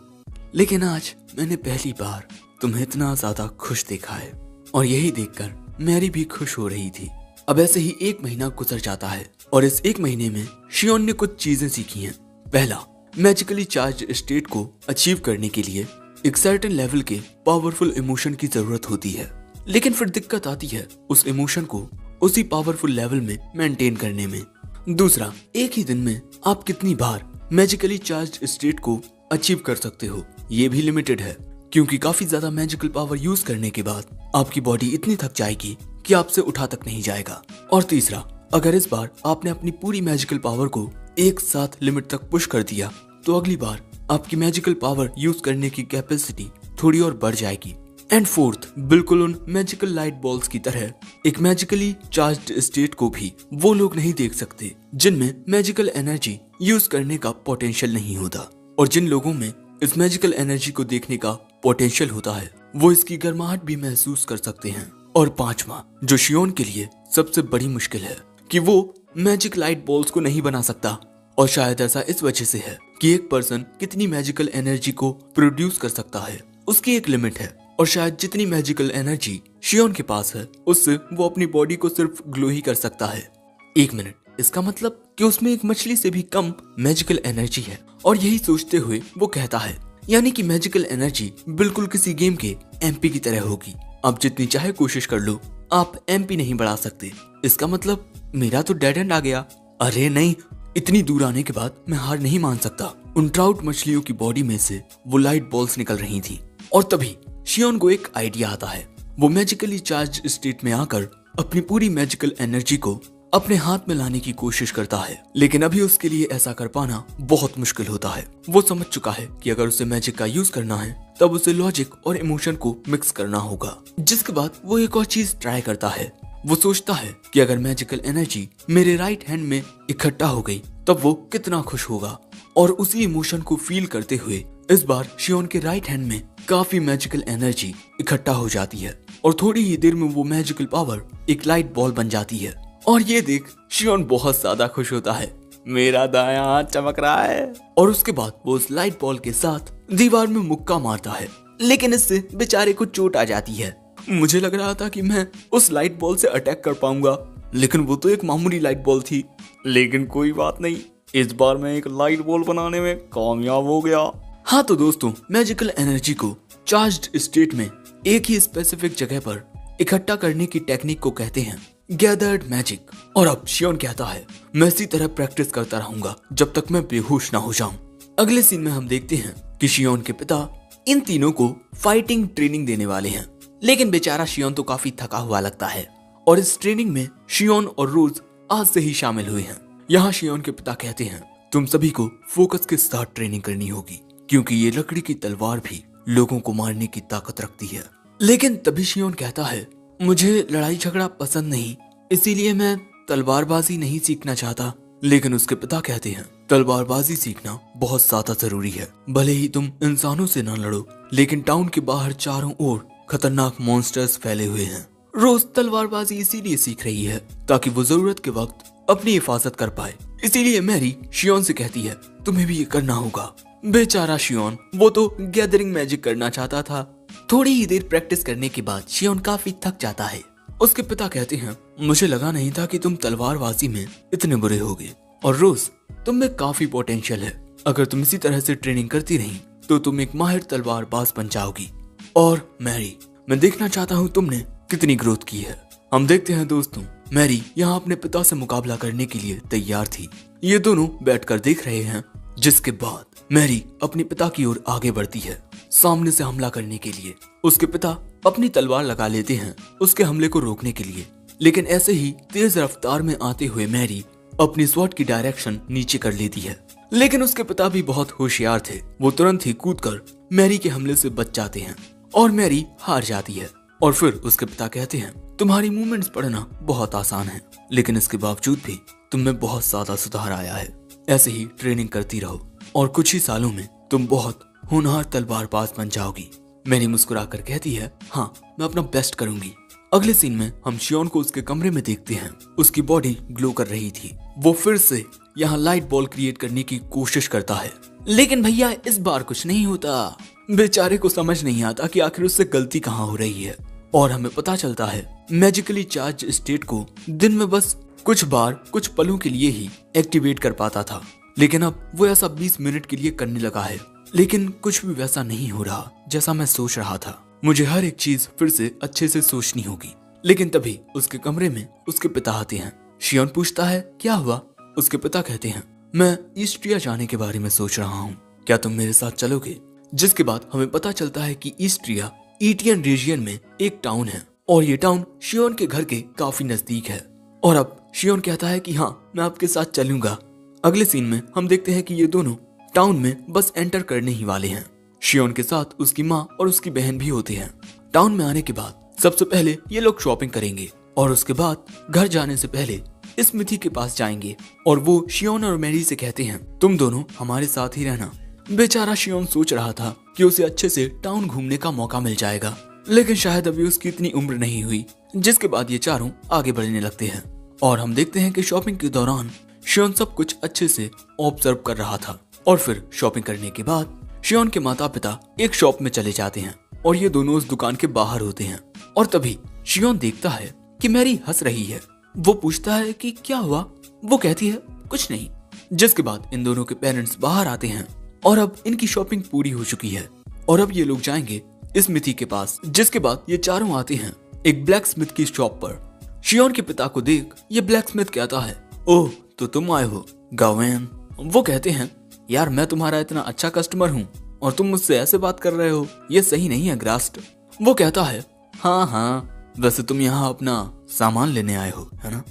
लेकिन आज मैंने पहली बार तुम्हें इतना ज्यादा खुश देखा है। और यही देखकर मैरी भी खुश हो रही थी। अब ऐसे ही 1 महीना गुजर जाता है और इस 1 महीने में शियोन ने कुछ चीजें सीखी हैं। पहला, मैजिकली चार्ज स्टेट को अचीव करने के लिए एक सर्टेन लेवल के पावरफुल इमोशन की जरूरत होती है, लेकिन फिर दिक्कत आती है उस इमोशन को उसी पावरफुल लेवल में मेंटेन करने में। दूसरा, एक ही दिन में आप कितनी बार मैजिकली चार्ज स्टेट को अचीव कर सकते हो, ये भी लिमिटेड है, क्योंकि काफी ज्यादा मैजिकल पावर यूज करने के बाद आपकी बॉडी इतनी थक जाएगी कि आपसे उठा तक नहीं जाएगा। और तीसरा, अगर इस बार आपने अपनी पूरी मैजिकल पावर को एक साथ लिमिट तक पुश कर दिया तो अगली बार आपकी मैजिकल पावर यूज करने की कैपेसिटी थोड़ी और बढ़ जाएगी। एंड फोर्थ, बिल्कुल उन मैजिकल लाइट बॉल्स की तरह एक मैजिकली चार्ज्ड स्टेट को भी वो लोग नहीं देख सकते जिनमें मैजिकल एनर्जी यूज करने का पोटेंशियल नहीं होता, और जिन लोगों में इस मैजिकल एनर्जी को देखने का पोटेंशियल होता है वो इसकी गर्माहट भी महसूस कर सकते हैं। और पांचवा, जो शियोन के लिए सबसे बड़ी मुश्किल है कि वो मैजिक लाइट बॉल्स को नहीं बना सकता, और शायद ऐसा इस वजह से है कि एक पर्सन कितनी मैजिकल एनर्जी को प्रोड्यूस कर सकता है, उसकी एक लिमिट है, और शायद जितनी मैजिकल एनर्जी शियोन के पास है उससे वो अपनी बॉडी को सिर्फ ग्लो ही कर सकता है। 1 मिनट, इसका मतलब कि उसमें एक मछली से भी कम मैजिकल एनर्जी है। और यही सोचते हुए वो कहता है, यानी कि मैजिकल एनर्जी बिल्कुल किसी गेम के एमपी की तरह होगी, आप जितनी चाहे कोशिश कर लो आप एमपी नहीं बढ़ा सकते। इसका मतलब मेरा तो डेड एंड आ गया। अरे नहीं, इतनी दूर आने के बाद मैं हार नहीं मान सकता। उन ट्राउट मछलियों की बॉडी में से वो लाइट बॉल्स निकल रही थी, और तभी शियोन को एक आइडिया आता है। वो मैजिकली चार्ज स्टेट में आकर अपनी पूरी मैजिकल एनर्जी को अपने हाथ में लाने की कोशिश करता है, लेकिन अभी उसके लिए ऐसा कर पाना बहुत मुश्किल होता है। वो समझ चुका है कि अगर उसे मैजिक का यूज करना है तब उसे लॉजिक और इमोशन को मिक्स करना होगा। जिसके बाद वो एक और चीज ट्राई करता है। वो सोचता है कि अगर मैजिकल एनर्जी मेरे राइट हैंड में इकट्ठा हो गई तब वो कितना खुश होगा, और उसी इमोशन को फील करते हुए इस बार शियोन के राइट हैंड में काफी मैजिकल एनर्जी इकट्ठा हो जाती है, और थोड़ी ही देर में वो मैजिकल पावर एक लाइट बॉल बन जाती है। और ये देख शियोन बहुत ज्यादा खुश होता है, मेरा दायां हाथ चमक रहा है। और उसके बाद वो उस लाइट बॉल के साथ दीवार में मुक्का मारता है, लेकिन इससे बेचारे को चोट आ जाती है। मुझे लग रहा था कि मैं उस लाइट बॉल से अटैक कर पाऊंगा, लेकिन वो तो एक मामूली लाइट बॉल थी। लेकिन कोई बात नहीं, इस बार मैं एक लाइट बॉल बनाने में कामयाब हो गया। हाँ तो दोस्तों, मैजिकल एनर्जी को चार्ज्ड स्टेट में एक ही स्पेसिफिक जगह पर इकट्ठा करने की टेक्निक को कहते हैं गैदर्ड मैजिक। और अब शियोन कहता है, मैं इसी तरह प्रैक्टिस करता रहूंगा जब तक मैं बेहोश ना हो जाऊं। अगले सीन में हम देखते हैं कि शियोन के पिता इन तीनों को फाइटिंग ट्रेनिंग देने वाले हैं, लेकिन बेचारा शियोन तो काफी थका हुआ लगता है। और इस ट्रेनिंग में शियोन और रोज आज से ही शामिल हुए हैं। यहाँ शियोन के पिता कहते हैं, तुम सभी को फोकस के साथ ट्रेनिंग करनी होगी, क्योंकि ये लकड़ी की तलवार भी लोगों को मारने की ताकत रखती है। लेकिन तभी शियोन कहता है, मुझे लड़ाई झगड़ा पसंद नहीं, इसीलिए मैं तलवारबाजी नहीं सीखना चाहता। लेकिन उसके पिता कहते हैं, तलवारबाजी सीखना बहुत ज्यादा जरूरी है। भले ही तुम इंसानों से ना लड़ो, लेकिन टाउन के बाहर चारों ओर खतरनाक मॉन्स्टर्स फैले हुए हैं। रोज तलवारबाजी इसीलिए सीख रही है ताकि वो जरूरत के वक्त अपनी हिफाजत कर पाए। इसीलिए मैरी शियोन से कहती है, तुम्हें भी ये करना होगा। बेचारा शियोन, वो तो गैदरिंग मैजिक करना चाहता था। थोड़ी ही देर प्रैक्टिस करने के बाद शियोन काफी थक जाता है। उसके पिता कहते हैं, मुझे लगा नहीं था कि तुम तलवारबाजी में इतने बुरे होगे, और रोज तुम में काफी पोटेंशियल है। अगर तुम इसी तरह से ट्रेनिंग करती रही तो तुम एक माहिर तलवारबाज बन जाओगी। और मैरी, मैं देखना चाहता हूँ तुमने कितनी ग्रोथ की है। हम देखते हैं दोस्तों, मैरी यहाँ अपने पिता से मुकाबला करने के लिए तैयार थी। ये दोनों बैठकर देख रहे हैं, जिसके बाद मैरी अपने पिता की ओर आगे बढ़ती है सामने से हमला करने के लिए। उसके पिता अपनी तलवार लगा लेते हैं उसके हमले को रोकने के लिए, लेकिन ऐसे ही तेज रफ्तार में आते हुए मैरी अपनी स्वॉर्ड की डायरेक्शन नीचे कर लेती है। लेकिन उसके पिता भी बहुत होशियार थे, वो तुरंत ही कूदकर मैरी के हमले से बच जाते हैं और मैरी हार जाती है। और फिर उसके पिता कहते हैं, तुम्हारी मूवमेंट्स पढ़ना बहुत आसान है, लेकिन इसके बावजूद भी तुम में बहुत ज्यादा सुधार आया है। ऐसे ही ट्रेनिंग करती रहो और कुछ ही सालों में तुम बहुत होनहार तलवारबाज बन जाओगी। मैरी मुस्कुराकर कहती है, हाँ मैं अपना बेस्ट करूंगी। अगले सीन में हम शियोन को उसके कमरे में देखते हैं। उसकी बॉडी ग्लो कर रही थी। वो फिर से यहाँ लाइट बॉल क्रिएट करने की कोशिश करता है, लेकिन भैया इस बार कुछ नहीं होता। बेचारे को समझ नहीं आता कि आखिर उससे गलती कहाँ हो रही है, और हमें पता चलता है मैजिकली चार्ज स्टेट को दिन में बस कुछ बार कुछ पलों के लिए ही एक्टिवेट कर पाता था, लेकिन अब वो ऐसा 20 मिनट के लिए करने लगा है। लेकिन कुछ भी वैसा नहीं हो रहा जैसा मैं सोच रहा था। मुझे हर एक चीज फिर से अच्छे से सोचनी होगी। लेकिन तभी उसके कमरे में उसके पिता आते हैं। शियोन पूछता है क्या हुआ। उसके पिता कहते हैं मैं ईस्ट्रिया जाने के बारे में सोच रहा हूँ, क्या तुम मेरे साथ चलोगे। जिसके बाद हमें पता चलता है कि ईस्ट्रिया ईटियन रीजियन में एक टाउन है, और ये टाउन शियोन के घर के काफी नजदीक है। और अब शियोन कहता है कि हाँ मैं आपके साथ चलूंगा। अगले सीन में हम देखते हैं कि ये दोनों टाउन में बस एंटर करने ही वाले हैं। शियोन के साथ उसकी माँ और उसकी बहन भी होते हैं। टाउन में आने के बाद सबसे पहले ये लोग शॉपिंग करेंगे, और उसके बाद घर जाने से पहले स्मिथी के पास जाएंगे, और वो शियोन और मैरी से कहते हैं तुम दोनों हमारे साथ ही रहना। बेचारा शियोन सोच रहा था कि उसे अच्छे से टाउन घूमने का मौका मिल जाएगा, लेकिन शायद अभी उसकी इतनी उम्र नहीं हुई। जिसके बाद ये चारों आगे बढ़ने लगते हैं, और हम देखते हैं कि शॉपिंग के दौरान शियोन सब कुछ अच्छे से ऑब्जर्व कर रहा था। और फिर शॉपिंग करने के बाद शियोन के माता पिता एक शॉप में चले जाते हैं, और ये दोनों उस दुकान के बाहर होते हैं। और तभी शियोन देखता है कि मैरी हंस रही है। वो पूछता है कि क्या हुआ। वो कहती है कुछ नहीं। जिसके बाद इन दोनों के पेरेंट्स बाहर आते हैं, और अब इनकी शॉपिंग पूरी हो चुकी है, और अब ये लोग जाएंगे स्मिथी के पास। जिसके बाद ये चारों आते हैं एक ब्लैक स्मिथ की शॉप पर। शियोन के पिता को देख ये ब्लैक स्मिथ कहता है ओह तो तुम आए हो गावेन। वो कहते हैं यार मैं तुम्हारा इतना अच्छा कस्टमर हूँ और तुम मुझसे ऐसे बात कर रहे हो, ये सही नहीं है ग्रास्ट। वो कहता है हाँ वैसे तुम यहाँ अपना सामान लेने आए हो है ना,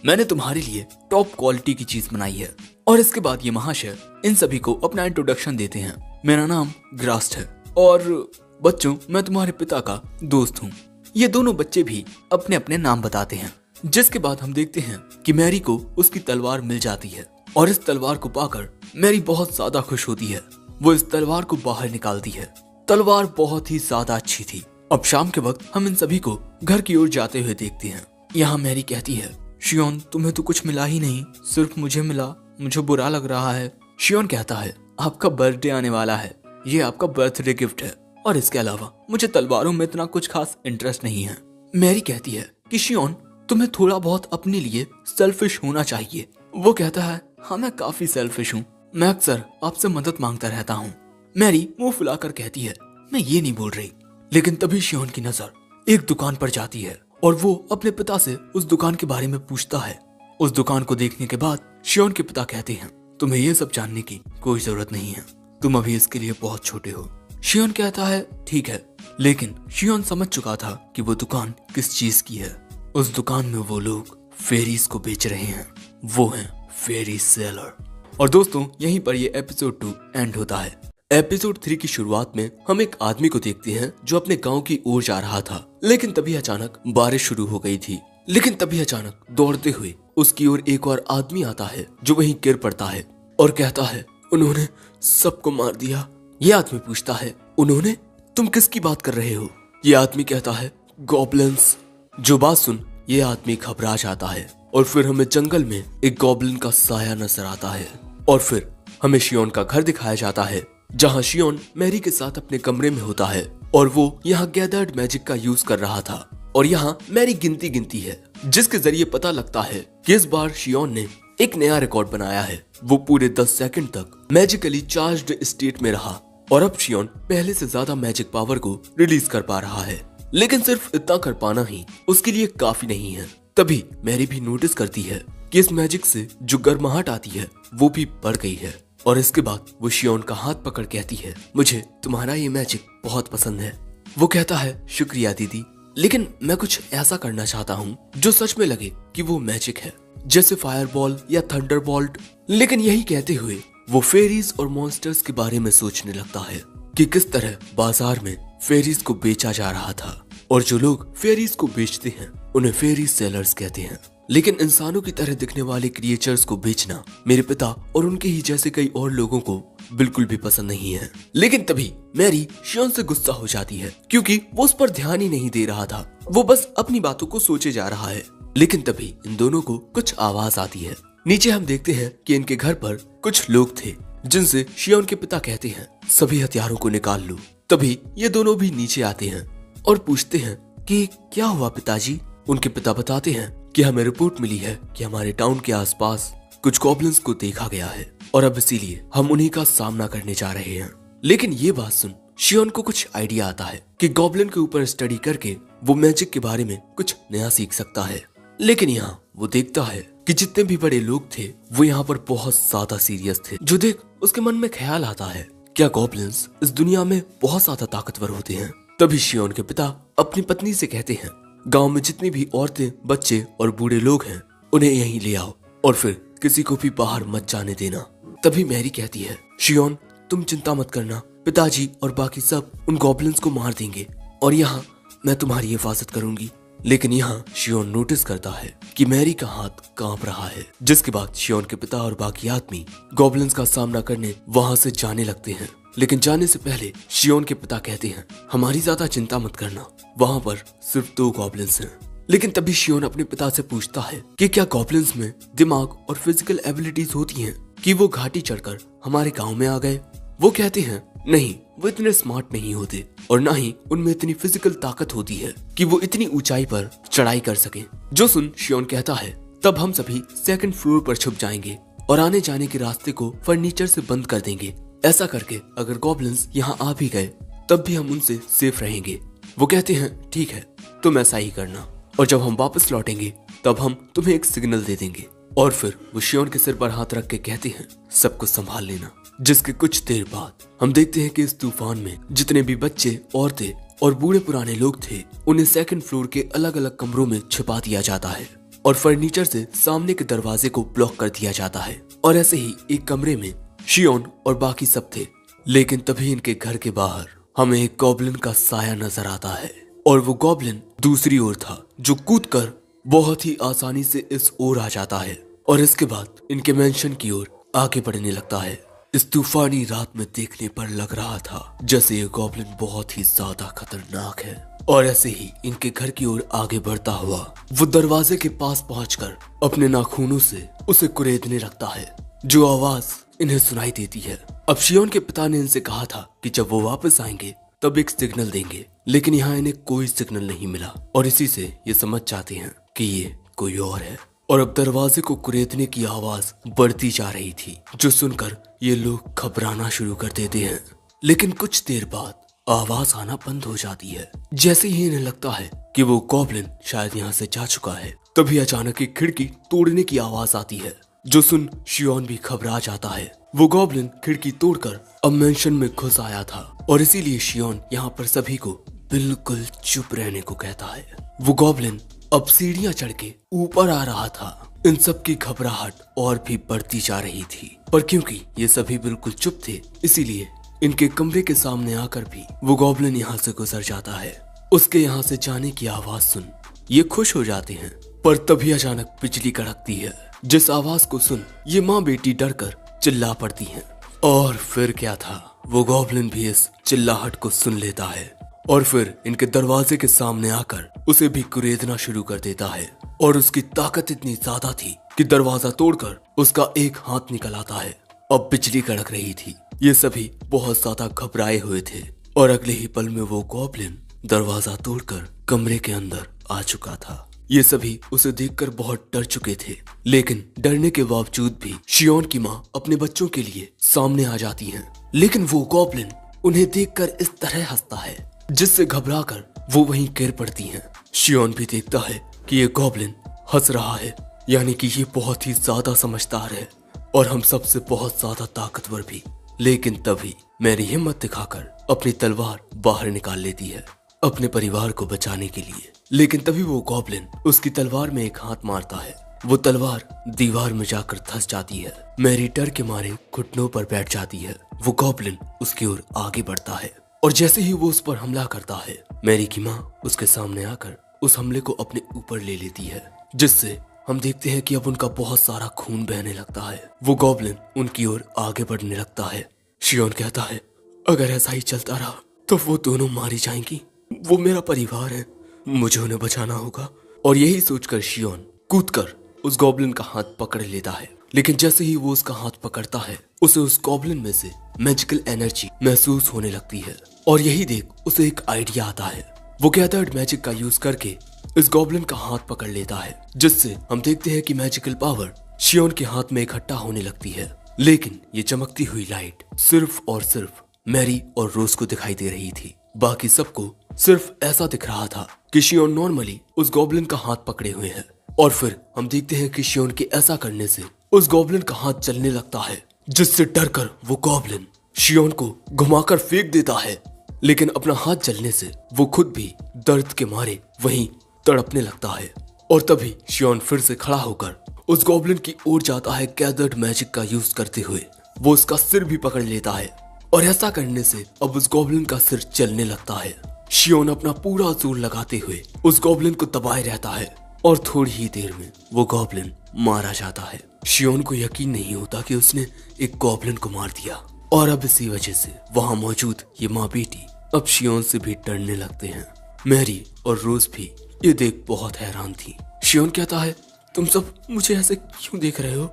मैंने तुम्हारे लिए टॉप क्वालिटी की चीज बनाई है। और इसके बाद ये महाशय इन सभी को अपना इंट्रोडक्शन देते हैं। मेरा नाम ग्रास्ट है, और बच्चों मैं तुम्हारे पिता का दोस्त हूँ। ये दोनों बच्चे भी अपने अपने नाम बताते हैं। जिसके बाद हम देखते हैं कि मैरी को उसकी तलवार मिल जाती है, और इस तलवार को पाकर मैरी बहुत ज्यादा खुश होती है। वो इस तलवार को बाहर निकालती है। तलवार बहुत ही ज्यादा अच्छी थी। अब शाम के वक्त हम इन सभी को घर की ओर जाते हुए देखते हैं। यहाँ मैरी कहती है शियोन तुम्हें तो कुछ मिला ही नहीं, सिर्फ मुझे मिला, मुझे बुरा लग रहा है। शियोन कहता है आपका बर्थडे आने वाला है, ये आपका बर्थडे गिफ्ट है, और इसके अलावा मुझे तलवारों में इतना कुछ खास इंटरेस्ट नहीं है। मैरी कहती है कि शियोन तुम्हें थोड़ा बहुत अपने लिए सेल्फिश होना चाहिए। वो कहता है हाँ मैं काफी सेल्फिश हूँ, मैं अक्सर आपसे मदद मांगता रहता हूँ। मैरी मुंह फुलाकर कहती है मैं ये नहीं बोल रही। लेकिन तभी शियोन की नजर एक दुकान पर जाती है, और वो अपने पिता से उस दुकान के बारे में पूछता है। उस दुकान को देखने के बाद शियोन के पिता कहते हैं तुम्हें ये सब जानने की कोई जरूरत नहीं है, तुम अभी इसके लिए बहुत छोटे हो। शियोन कहता है ठीक है, लेकिन शियोन समझ चुका था कि वो दुकान किस चीज की है। उस दुकान में वो लोग फेरीज को बेच रहे हैं, वो हैं फेरी सेलर। और दोस्तों यहीं पर ये एपिसोड 2 एंड होता है। एपिसोड 3 की शुरुआत में हम एक आदमी को देखते हैं जो अपने गांव की ओर जा रहा था, लेकिन तभी अचानक बारिश शुरू हो गई थी। लेकिन तभी अचानक दौड़ते हुए उसकी ओर एक और आदमी आता है जो वहीं गिर पड़ता है और कहता है उन्होंने सबको मार दिया। ये आदमी पूछता है उन्होंने, तुम किसकी बात कर रहे हो। ये आदमी कहता है गॉब्लिन्स। जो बात सुन ये आदमी घबरा जाता है, और फिर हमें जंगल में एक गॉब्लिन का साया नजर आता है। और फिर हमें शियोन का घर दिखाया जाता है, जहाँ शियोन मैरी के साथ अपने कमरे में होता है, और वो यहाँ गैदर्ड मैजिक का यूज कर रहा था। और यहाँ मैरी गिनती है, जिसके जरिए पता लगता है कि इस बार शियोन ने एक नया रिकॉर्ड बनाया है। वो पूरे 10 सेकंड तक मैजिकली चार्ज्ड स्टेट में रहा, और अब शियोन पहले से ज्यादा मैजिक पावर को रिलीज कर पा रहा है। लेकिन सिर्फ इतना कर पाना ही उसके लिए काफी नहीं है। तभी मैरी भी नोटिस करती है कि इस मैजिक से जो गर्माहट आती है वो भी बढ़ गई है। और इसके बाद वो शियोन का हाथ पकड़ कहती है मुझे तुम्हारा ये मैजिक बहुत पसंद है। वो कहता है शुक्रिया दीदी, लेकिन मैं कुछ ऐसा करना चाहता हूँ जो सच में लगे कि वो मैजिक है, जैसे फायरबॉल या थंडरबॉल्ट। लेकिन यही कहते हुए वो फेरीज और मॉन्स्टर्स के बारे में सोचने लगता है कि किस तरह बाजार में फेरीज को बेचा जा रहा था, और जो लोग फेरीज को बेचते हैं उन्हें फेरी सेलर्स कहते हैं। लेकिन इंसानों की तरह दिखने वाले क्रिएचर्स को बेचना मेरे पिता और उनके ही जैसे कई और लोगों को बिल्कुल भी पसंद नहीं है। लेकिन तभी मैरी शियोन से गुस्सा हो जाती है, क्योंकि वो उस पर ध्यान ही नहीं दे रहा था, वो बस अपनी बातों को सोचे जा रहा है। लेकिन तभी इन दोनों को कुछ आवाज आती है, नीचे हम देखते हैं कि इनके घर पर कुछ लोग थे जिनसे शियोन के पिता कहते हैं सभी हथियारों को निकाल लो। तभी ये दोनों भी नीचे आते हैं और पूछते हैं कि क्या हुआ पिताजी। उनके पिता बताते हैं कि हमें रिपोर्ट मिली है कि हमारे टाउन के आसपास कुछ गॉब्लिन्स को देखा गया है और अब इसीलिए हम उन्हीं का सामना करने जा रहे हैं। लेकिन ये बात सुन शियोन को कुछ आइडिया आता है कि गॉब्लिन के ऊपर स्टडी करके वो मैजिक के बारे में कुछ नया सीख सकता है। लेकिन यहाँ वो देखता है कि जितने भी बड़े लोग थे वो यहाँ पर बहुत ज्यादा सीरियस थे। जो देख उसके मन में ख्याल आता है क्या गॉब्लिन्स इस दुनिया में बहुत ज्यादा ताकतवर होते हैं। तभी शियोन के पिता अपनी पत्नी से कहते हैं गांव में जितनी भी औरतें, बच्चे और बूढ़े लोग हैं उन्हें यहीं ले आओ और फिर किसी को भी बाहर मत जाने देना। तभी मैरी कहती है शियोन तुम चिंता मत करना, पिताजी और बाकी सब उन गॉब्लिन्स को मार देंगे और यहाँ मैं तुम्हारी हिफाजत करूंगी। लेकिन यहाँ शियोन नोटिस करता है कि मैरी का हाथ कांप रहा है, जिसके बाद शियोन के पिता और बाकी आदमी गॉब्लिन्स का सामना करने वहां से जाने लगते हैं। लेकिन जाने से पहले शियोन के पिता कहते हैं हमारी ज्यादा चिंता मत करना, वहां पर सिर्फ 2 गॉब्लिन्स हैं। लेकिन तभी शियोन अपने पिता से पूछता है कि क्या गॉब्लिन्स में दिमाग और फिजिकल एबिलिटीज होती हैं कि वो घाटी चढ़कर हमारे गांव में आ गए। वो कहते हैं नहीं, वो इतने स्मार्ट नहीं होते और ना ही उनमें इतनी फिजिकल ताकत होती है कि वो इतनी ऊंचाई पर चढ़ाई कर सके। जो सुन शियोन कहता है तब हम सभी 2nd फ्लोर पर छुप जाएंगे और आने जाने के रास्ते को फर्नीचर से बंद कर देंगे। ऐसा करके अगर गॉब्लिन्स यहाँ आ भी गए तब भी हम उनसे सेफ रहेंगे। वो कहते हैं ठीक है तुम ऐसा ही करना और जब हम वापस लौटेंगे तब हम तुम्हें एक सिग्नल दे देंगे। और फिर वो शियोन के सिर पर हाथ रख के कहते हैं सब कुछ संभाल लेना। जिसके कुछ देर बाद हम देखते हैं कि इस तूफान में जितने भी बच्चे, औरतें और बूढ़े पुराने लोग थे उन्हें 2nd फ्लोर के अलग अलग कमरों में छिपा दिया जाता है और फर्नीचर से सामने के दरवाजे को ब्लॉक कर दिया जाता है। और ऐसे ही एक कमरे में शियोन और बाकी सब थे। लेकिन तभी इनके घर के बाहर हमें एक गॉब्लिन का साया नजर आता है और वो गॉब्लिन दूसरी ओर था जो कूदकर बहुत ही आसानी से इस ओर आ जाता है और इसके बाद इनके मेंशन की ओर आगे बढ़ने लगता है। इस तूफानी रात में देखने पर लग रहा था जैसे ये गॉब्लिन बहुत ही ज्यादा खतरनाक है और ऐसे ही इनके घर की ओर आगे बढ़ता हुआ वो दरवाजे के पास पहुंचकर अपने नाखूनों से उसे कुरेदने लगता है, जो आवाज इन्हें सुनाई देती है। अब शियोन के पिता ने इनसे कहा था कि जब वो वापस आएंगे तब एक सिग्नल देंगे, लेकिन यहाँ इन्हें कोई सिग्नल नहीं मिला और इसी से ये समझ जाते हैं कि ये कोई और है। और अब दरवाजे को कुरेदने की आवाज बढ़ती जा रही थी, जो सुनकर ये लोग घबराना शुरू कर देते हैं। लेकिन कुछ देर बाद आवाज आना बंद हो जाती है। जैसे ही इन्हें लगता है कि वो गॉब्लिन शायद यहाँ से जा चुका है, तभी अचानक एक खिड़की तोड़ने की आवाज आती है, जो सुन शियोन भी घबरा जाता है। वो गॉब्लिन खिड़की तोड़कर अब मेंशन में घुस आया था और इसीलिए शियोन यहाँ पर सभी को बिल्कुल चुप रहने को कहता है। वो गॉब्लिन अब सीढ़ियां चढ़ के ऊपर आ रहा था। इन सब की घबराहट और भी बढ़ती जा रही थी, पर क्योंकि ये सभी बिल्कुल चुप थे इसीलिए इनके कमरे के सामने आकर भी वो गॉब्लिन यहाँ से गुजर जाता है। उसके यहाँ से जाने की आवाज सुन ये खुश हो जाते हैं, पर तभी अचानक बिजली कड़कती है, जिस आवाज को सुन ये माँ बेटी डरकर चिल्ला पड़ती हैं। और फिर क्या था, वो गॉब्लिन भी इस चिल्लाहट को सुन लेता है और फिर इनके दरवाजे के सामने आकर उसे भी कुरेदना शुरू कर देता है। और उसकी ताकत इतनी ज्यादा थी कि दरवाजा तोड़कर उसका एक हाथ निकल आता है। अब बिजली कड़क रही थी, ये सभी बहुत ज्यादा घबराए हुए थे और अगले ही पल में वो गॉब्लिन दरवाजा तोड़कर कमरे के अंदर आ चुका था। ये सभी उसे देखकर बहुत डर चुके थे, लेकिन डरने के बावजूद भी शियोन की माँ अपने बच्चों के लिए सामने आ जाती है। लेकिन वो गॉब्लिन उन्हें देखकर इस तरह हंसता है जिससे घबराकर वो वहीं गिर पड़ती हैं। शियोन भी देखता है कि ये गॉब्लिन हंस रहा है, यानी कि ये बहुत ही ज्यादा समझदार है और हम सबसे बहुत ज्यादा ताकतवर भी। लेकिन तभी मैरी हिम्मत दिखाकर अपनी तलवार बाहर निकाल लेती है अपने परिवार को बचाने के लिए। लेकिन तभी वो गॉब्लिन उसकी तलवार में एक हाथ मारता है, वो तलवार दीवार में जाकर धंस जाती है। मैरी डर के मारे घुटनों पर बैठ जाती है। वो गॉब्लिन उसकी ओर आगे बढ़ता है और जैसे ही वो उस पर हमला करता है, मैरी की माँ उसके सामने आकर उस हमले को अपने ऊपर ले लेती है, जिससे हम देखते हैं कि अब उनका बहुत सारा खून बहने लगता है। वो गॉब्लिन उनकी ओर आगे बढ़ने लगता है। शियोन कहता है अगर ऐसा ही चलता रहा तो वो दोनों मारी जाएंगी, वो मेरा परिवार है, मुझे उन्हें बचाना होगा। और यही सोचकर शियोन कूदकर उस गॉब्लिन का हाथ पकड़ लेता है। लेकिन जैसे ही वो उसका हाथ पकड़ता है, उसे उस गॉब्लिन में से मैजिकल एनर्जी महसूस होने लगती है और यही देख उसे एक आइडिया आता है। वो गैदर्ड मैजिक का यूज करके इस गॉब्लिन का हाथ पकड़ लेता है, जिससे हम देखते हैं कि मैजिकल पावर शियोन के हाथ में इकट्ठा होने लगती है। लेकिन ये चमकती हुई लाइट सिर्फ और सिर्फ मैरी और रोज को दिखाई दे रही थी। बाकी सबको सिर्फ ऐसा दिख रहा था कि शियोन नॉर्मली उस गॉब्लिन का हाथ पकड़े हुए है। और फिर हम देखते हैं कि शियोन के ऐसा करने से उस गॉब्लिन का हाथ चलने लगता है, जिससे डरकर वो गॉब्लिन शियोन को घुमाकर फेंक देता है। लेकिन अपना हाथ जलने से वो खुद भी दर्द के मारे वहीं तड़पने लगता है। और तभी शियोन फिर से खड़ा होकर उस गॉब्लिन की ओर जाता है। गैदर्ड मैजिक का यूज करते हुए वो उसका सिर भी पकड़ लेता है और ऐसा करने से अब उस गॉब्लिन का सिर चलने लगता है। शियोन अपना पूरा जोर लगाते हुए उस गॉब्लिन को दबाए रहता है और थोड़ी ही देर में वो गॉब्लिन मारा जाता है। शियोन को यकीन नहीं होता कि उसने एक गॉब्लिन को मार दिया और अब इसी वजह से वहां मौजूद ये माँ बेटी अब शियोन से भी डरने लगते हैं। मैरी और रोज भी ये देख बहुत हैरान थी। शियोन कहता है, तुम सब मुझे ऐसे क्यों देख रहे हो?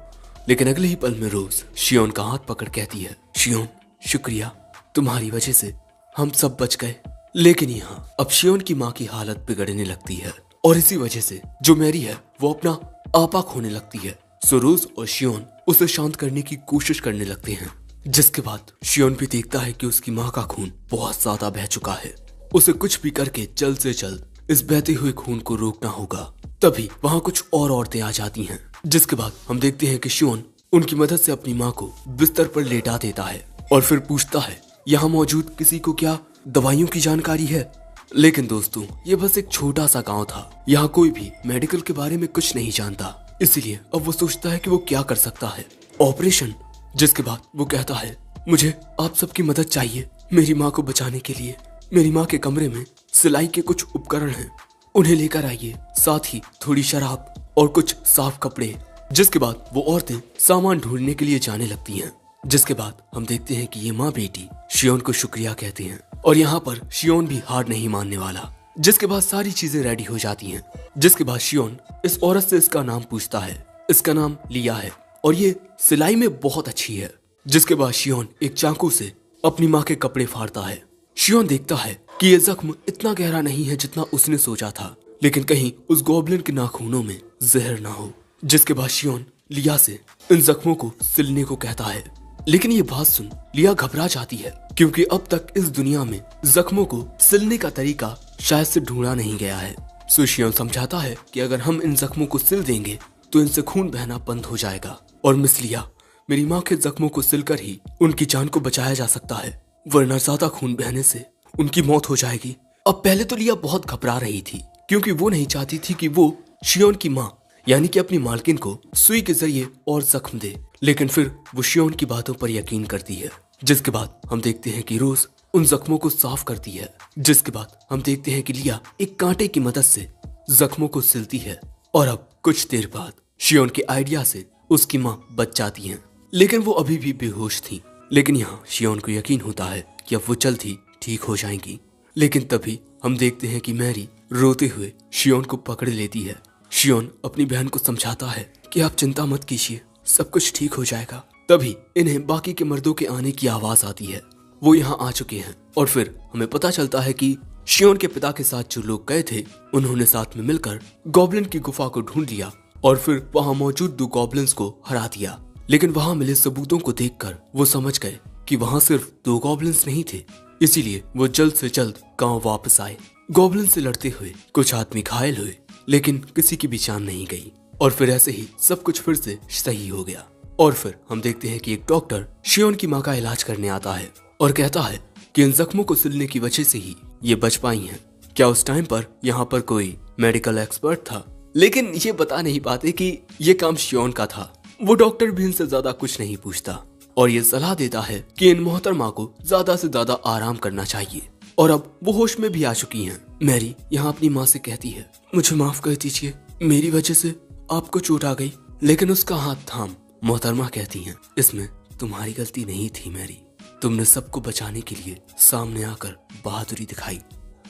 लेकिन अगले ही पल में रोज शियोन का हाथ पकड़ कहती है, शियोन शुक्रिया, तुम्हारी वजह से हम सब बच गए। लेकिन यहाँ अब शियोन की माँ की हालत बिगड़ने लगती है और इसी वजह से जो मैरी है वो अपना आपा खोने लगती है। सो रोज और शियोन उसे शांत करने की कोशिश करने लगते हैं, जिसके बाद शियोन भी देखता है कि उसकी माँ का खून बहुत ज्यादा बह चुका है। उसे कुछ भी करके जल्द से जल्द इस बहते हुए खून को रोकना होगा। तभी वहाँ कुछ और औरतें आ जाती हैं, जिसके बाद हम देखते हैं कि शियोन उनकी मदद से अपनी माँ को बिस्तर पर लेटा देता है और फिर पूछता है, यहाँ मौजूद किसी को क्या दवाइयों की जानकारी है? लेकिन दोस्तों, ये बस एक छोटा सा गांव था। यहाँ कोई भी मेडिकल के बारे में कुछ नहीं जानता, इसलिए अब वो सोचता है कि वो क्या कर सकता है, ऑपरेशन। जिसके बाद वो कहता है, मुझे आप सबकी मदद चाहिए मेरी माँ को बचाने के लिए। मेरी माँ के कमरे में सिलाई के कुछ उपकरण हैं, उन्हें लेकर आइए, साथ ही थोड़ी शराब और कुछ साफ कपड़े। जिसके बाद वो औरतें सामान ढूंढने के लिए जाने लगती हैं। जिसके बाद हम देखते हैं कि ये माँ बेटी शियोन को शुक्रिया कहते हैं और यहाँ पर शियोन भी हार नहीं मानने वाला। जिसके बाद सारी चीजें रेडी हो जाती हैं। जिसके बाद शियोन इस औरत से इसका नाम पूछता है। इसका नाम लिया है और ये सिलाई में बहुत अच्छी है। जिसके बाद शियोन एक चाकू से अपनी माँ के कपड़े फाड़ता है। शियोन देखता है कि ये जख्म इतना गहरा नहीं है जितना उसने सोचा था, लेकिन कहीं उस गॉब्लिन के नाखूनों में जहर ना हो। जिसके बाद शियोन लिया से इन जख्मों को सिलने को कहता है। लेकिन ये बात सुन लिया घबरा जाती है, क्योंकि अब तक इस दुनिया में जख्मों को सिलने का तरीका शायद से ढूंढा नहीं गया है। सो शियोन समझाता है कि अगर हम इन जख्मों को सिल देंगे तो इनसे खून बहना बंद हो जाएगा और मिस लिया, मेरी माँ के जख्मों को सिलकर ही उनकी जान को बचाया जा सकता है, वरना ज्यादा खून बहने से उनकी मौत हो जाएगी। अब पहले तो लिया बहुत घबरा रही थी, क्योंकि वो नहीं चाहती थी कि वो शियोन की माँ यानी कि अपनी मालकिन को सुई के जरिए और जख्म दे। लेकिन फिर वो शियोन की बातों पर यकीन करती है। जिसके बाद हम देखते हैं कि रोज उन जख्मों को साफ करती है। जिसके बाद हम देखते हैं कि लिया एक कांटे की मदद से जख्मों को सिलती है और अब कुछ देर बाद शियोन के आइडिया से उसकी माँ बच जाती है। लेकिन वो अभी भी बेहोश थी। लेकिन यहाँ शियोन को यकीन होता है कि अब वो जल्द ही ठीक हो जाएंगी। लेकिन तभी हम देखते हैं कि मैरी रोते हुए शियोन को पकड़ लेती है। शियोन अपनी बहन को समझाता है कि आप चिंता मत कीजिए, सब कुछ ठीक हो जाएगा। तभी इन्हें बाकी के मर्दों के आने की आवाज आती है। वो यहाँ आ चुके हैं और फिर हमें पता चलता है कि शियोन के पिता के साथ जो लोग गए थे उन्होंने साथ में मिलकर गॉब्लिन की गुफा को ढूंढ लिया और फिर वहाँ मौजूद 2 गॉब्लिन्स को हरा दिया। लेकिन वहाँ मिले सबूतों को देखकर वो समझ गए कि वहाँ सिर्फ 2 गॉब्लिन्स नहीं थे, इसीलिए वो जल्द से जल्द गांव वापस आए। गॉब्लिन से लड़ते हुए कुछ आदमी घायल हुए, लेकिन किसी की भी जान नहीं गई और फिर ऐसे ही सब कुछ फिर से सही हो गया। और फिर हम देखते हैं कि एक डॉक्टर शियोन की माँ का इलाज करने आता है और कहता है कि इन जख्मों को सिलने की वजह से ही ये बच पाई हैं। क्या उस टाइम पर यहाँ पर कोई मेडिकल एक्सपर्ट था? लेकिन ये बता नहीं पाते कि ये काम शियोन का था। वो डॉक्टर भी इनसे ज्यादा कुछ नहीं पूछता और ये सलाह देता है कि इन मोहतरमा को ज्यादा से ज्यादा आराम करना चाहिए। और अब वो होश में भी आ चुकी हैं। मैरी यहाँ अपनी माँ से कहती है, मुझे माफ कर दीजिए, मेरी वजह से आपको चोट आ गई। लेकिन उसका हाथ थाम मोहतरमा कहती हैं, इसमें तुम्हारी गलती नहीं थी मैरी, तुमने सबको बचाने के लिए सामने आकर बहादुरी दिखाई,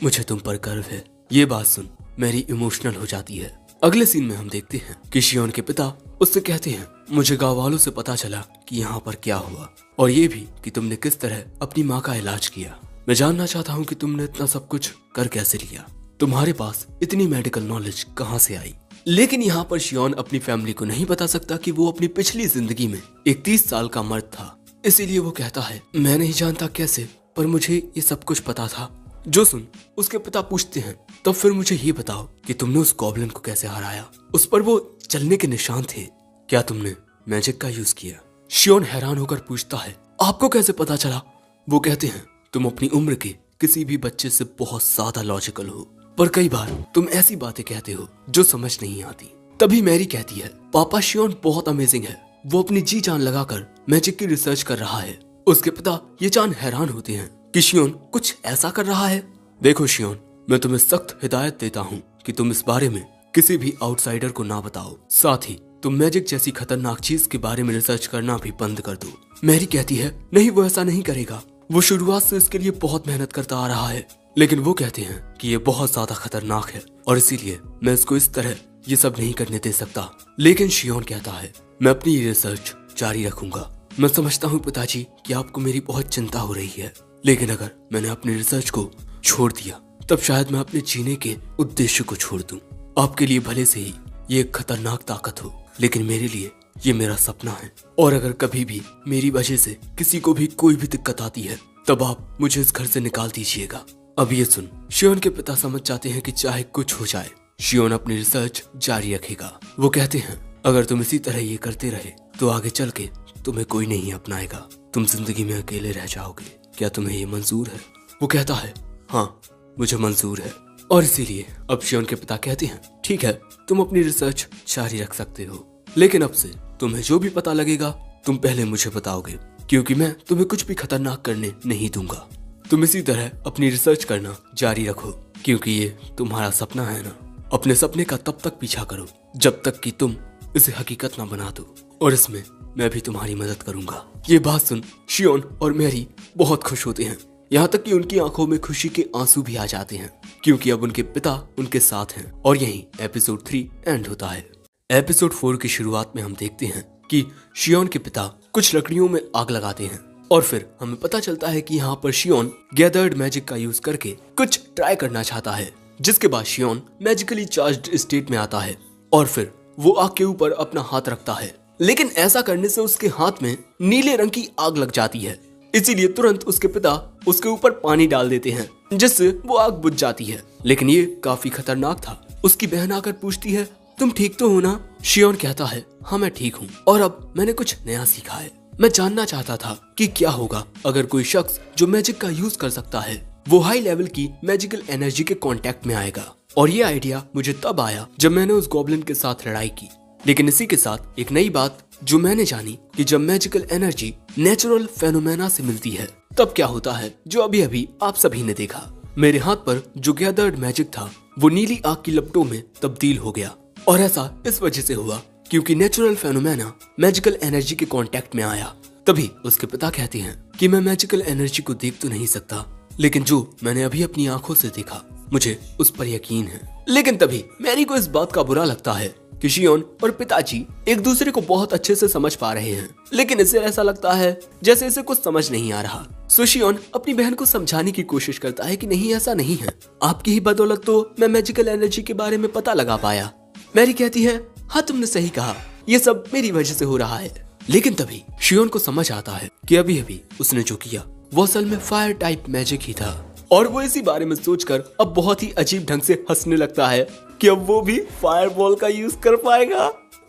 मुझे तुम पर गर्व है। ये बात सुन मैरी इमोशनल हो जाती है अगले सीन में हम देखते हैं कि शियोन के पिता उससे कहते हैं, मुझे गाँव वालों से पता चला कि यहाँ पर क्या हुआ और ये भी कि तुमने किस तरह अपनी माँ का इलाज किया। मैं जानना चाहता हूँ कि तुमने इतना सब कुछ कर कैसे लिया, तुम्हारे पास इतनी मेडिकल नॉलेज कहाँ से आई। लेकिन यहाँ पर शियोन अपनी फैमिली को नहीं बता सकता कि वो अपनी पिछली जिंदगी में एक 30 साल का मर्द था। इसीलिए वो कहता है, मैं नहीं जानता कैसे, पर मुझे ये सब कुछ पता था। जो सुन उसके पिता पूछते हैं, तो फिर मुझे ये बताओ कि तुमने उस गॉब्लिन को कैसे हराया, उस पर वो चलने के निशान थे, क्या तुमने मैजिक का यूज किया। शियोन हैरान होकर पूछता है, आपको कैसे पता चला। वो कहते हैं, तुम अपनी उम्र के किसी भी बच्चे से बहुत ज्यादा लॉजिकल हो, पर कई बार तुम ऐसी बातें कहते हो जो समझ नहीं आती। तभी मैरी कहती है, पापा शियोन बहुत अमेजिंग है, वो अपनी जी जान लगाकर मैजिक की रिसर्च कर रहा है। उसके पिता ये जान हैरान होते हैं कि शियोन कुछ ऐसा कर रहा है। देखो शियोन, मैं तुम्हें सख्त हिदायत देता हूँ कि तुम इस बारे में किसी भी आउटसाइडर को ना बताओ, साथ ही तुम मैजिक जैसी खतरनाक चीज के बारे में रिसर्च करना भी बंद कर दो। मैरी कहती है, नहीं वो ऐसा नहीं करेगा, वो शुरुआत से इसके लिए बहुत मेहनत करता आ रहा है, लेकिन वो कहते हैं कि ये बहुत ज्यादा खतरनाक है और इसीलिए मैं इसको इस तरह ये सब नहीं करने दे सकता। लेकिन शियोन कहता है, मैं अपनी ये रिसर्च जारी रखूंगा। मैं समझता हूँ पिताजी कि आपको मेरी बहुत चिंता हो रही है, लेकिन अगर मैंने अपनी रिसर्च को छोड़ दिया तब शायद मैं अपने जीने के उद्देश्य को छोड़ दूं। आपके लिए भले से ही ये एक खतरनाक ताकत हो, लेकिन मेरे लिए ये मेरा सपना है, और अगर कभी भी मेरी वजह से किसी को भी कोई भी दिक्कत आती है तब आप मुझे इस घर से निकाल दीजिएगा। अब ये सुन शियोन के पिता समझ जाते हैं कि चाहे कुछ हो जाए शियोन अपनी रिसर्च जारी रखेगा। वो कहते हैं, अगर तुम इसी तरह ये करते रहे तो आगे चल के तुम्हें कोई नहीं अपनाएगा, तुम जिंदगी में अकेले रह जाओगे। क्या तुम्हें ये मंजूर है। वो कहता है, हाँ मुझे मंजूर है। और इसीलिए अब शियोन के पिता कहते हैं, ठीक है तुम अपनी रिसर्च जारी रख सकते हो, लेकिन अब से तुम्हें जो भी पता लगेगा तुम पहले मुझे बताओगे, क्योंकि मैं तुम्हें कुछ भी खतरनाक करने नहीं दूंगा। तुम इसी तरह अपनी रिसर्च करना जारी रखो, क्योंकि ये तुम्हारा सपना है ना। अपने सपने का तब तक पीछा करो जब तक कि तुम इसे हकीकत ना बना दो, और इसमें मैं भी तुम्हारी मदद करूंगा। ये बात सुन शियोन और मैरी बहुत खुश होते हैं, यहाँ तक कि उनकी आंखों में खुशी के आंसू भी आ जाते हैं, क्योंकि अब उनके पिता उनके साथ हैं। और यहीं एपिसोड 3 एंड होता है। एपिसोड 4 की शुरुआत में हम देखते हैं कि शियोन के पिता कुछ लकड़ियों में आग लगाते हैं, और फिर हमें पता चलता है कि यहाँ पर शियोन गैदर्ड मैजिक का यूज करके कुछ ट्राई करना चाहता है, जिसके बाद शियोन मैजिकली चार्ज्ड स्टेट में आता है और फिर वो आग के ऊपर अपना हाथ रखता है, लेकिन ऐसा करने से उसके हाथ में नीले रंग की आग लग जाती है। इसीलिए तुरंत उसके पिता उसके ऊपर पानी डाल देते हैं, जिससे वो आग बुझ जाती है। लेकिन ये काफी खतरनाक था। उसकी बहन आकर पूछती है, तुम ठीक तो हो ना। शियोन कहता है, हाँ मैं ठीक हूँ, और अब मैंने कुछ नया सीखा है। मैं जानना चाहता था कि क्या होगा अगर कोई शख्स जो मैजिक का यूज कर सकता है वो हाई लेवल की मैजिकल एनर्जी के कांटेक्ट में आएगा। और ये आइडिया मुझे तब आया जब मैंने उस गॉब्लिन के साथ लड़ाई की। लेकिन इसी के साथ एक नई बात जो मैंने जानी कि जब मैजिकल एनर्जी नेचुरल फेनोमेना से मिलती है तब क्या होता है, जो अभी अभी आप सभी ने देखा। मेरे हाथ पर जो गैदर्ड मैजिक था वो नीली आग की लपटों में तब्दील हो गया, और ऐसा इस वजह से हुआ क्योंकि नेचुरल फेनोमेना मैजिकल एनर्जी के कांटेक्ट में आया। तभी उसके पिता कहते हैं कि मैं मैजिकल एनर्जी को देख तो नहीं सकता, लेकिन जो मैंने अभी अपनी आंखों से देखा मुझे उस पर यकीन है। लेकिन तभी मैरी को इस बात का बुरा लगता है कि शियोन और पिताजी एक दूसरे को बहुत अच्छे से समझ पा रहे हैं, लेकिन इसे ऐसा लगता है जैसे इसे कुछ समझ नहीं आ रहा। सो शियोन अपनी बहन को समझाने की कोशिश करता है कि नहीं ऐसा नहीं है, आपकी ही बदौलत तो मैं मैजिकल एनर्जी के बारे में पता लगा पाया। मैरी कहती है, हाँ तुमने सही कहा, ये सब मेरी वजह से हो रहा है। लेकिन तभी शियोन को समझ आता है कि अभी अभी उसने जो किया वो असल में फायर टाइप मैजिक ही था, और वो इसी बारे में सोचकर अब बहुत ही अजीब ढंग से हंसने लगता है कि अब वो भी फायर बॉल का यूज कर पाएगा।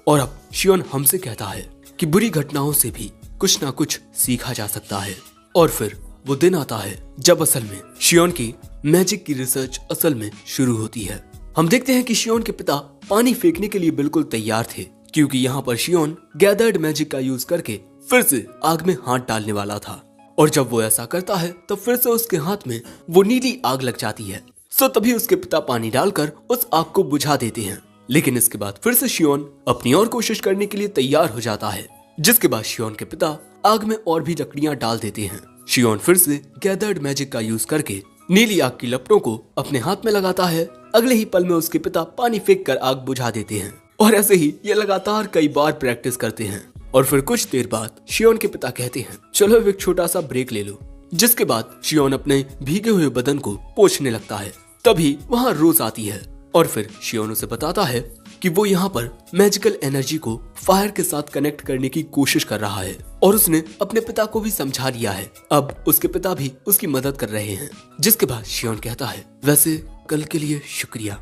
और अब शियोन हमसे कहता है कि बुरी घटनाओं से भी कुछ ना कुछ सीखा जा सकता है। और फिर वो दिन आता है जब असल में शियोन की मैजिक की रिसर्च असल में शुरू होती है। हम देखते हैं कि शियोन के पिता पानी फेंकने के लिए बिल्कुल तैयार थे, क्योंकि यहाँ पर शियोन गैदर्ड मैजिक का यूज करके फिर से आग में हाथ डालने वाला था, और जब वो ऐसा करता है तो फिर से उसके हाथ में वो नीली आग लग जाती है। सो तभी उसके पिता पानी डालकर उस आग को बुझा देते हैं। लेकिन इसके बाद फिर से शियोन अपनी और कोशिश करने के लिए तैयार हो जाता है, जिसके बाद शियोन के पिता आग में और भी लकड़ियां डाल देते हैं। शियोन फिर से गैदर्ड मैजिक का यूज करके नीली आग की लपटों को अपने हाथ में लगाता है। अगले ही पल में उसके पिता पानी फेंक कर आग बुझा देते हैं और ऐसे ही ये लगातार कई बार प्रैक्टिस करते हैं। और फिर कुछ देर बाद शियोन के पिता कहते हैं चलो अब एक छोटा सा ब्रेक ले लो, जिसके बाद शियोन अपने भीगे हुए बदन को पोंछने लगता है। तभी वहाँ रोज आती है और फिर शियोन उसे बताता है कि वो यहाँ पर मैजिकल एनर्जी को फायर के साथ कनेक्ट करने की कोशिश कर रहा है और उसने अपने पिता को भी समझा दिया है। अब उसके पिता भी उसकी मदद कर रहे हैं। जिसके बाद शियोन कहता है वैसे कल के लिए शुक्रिया,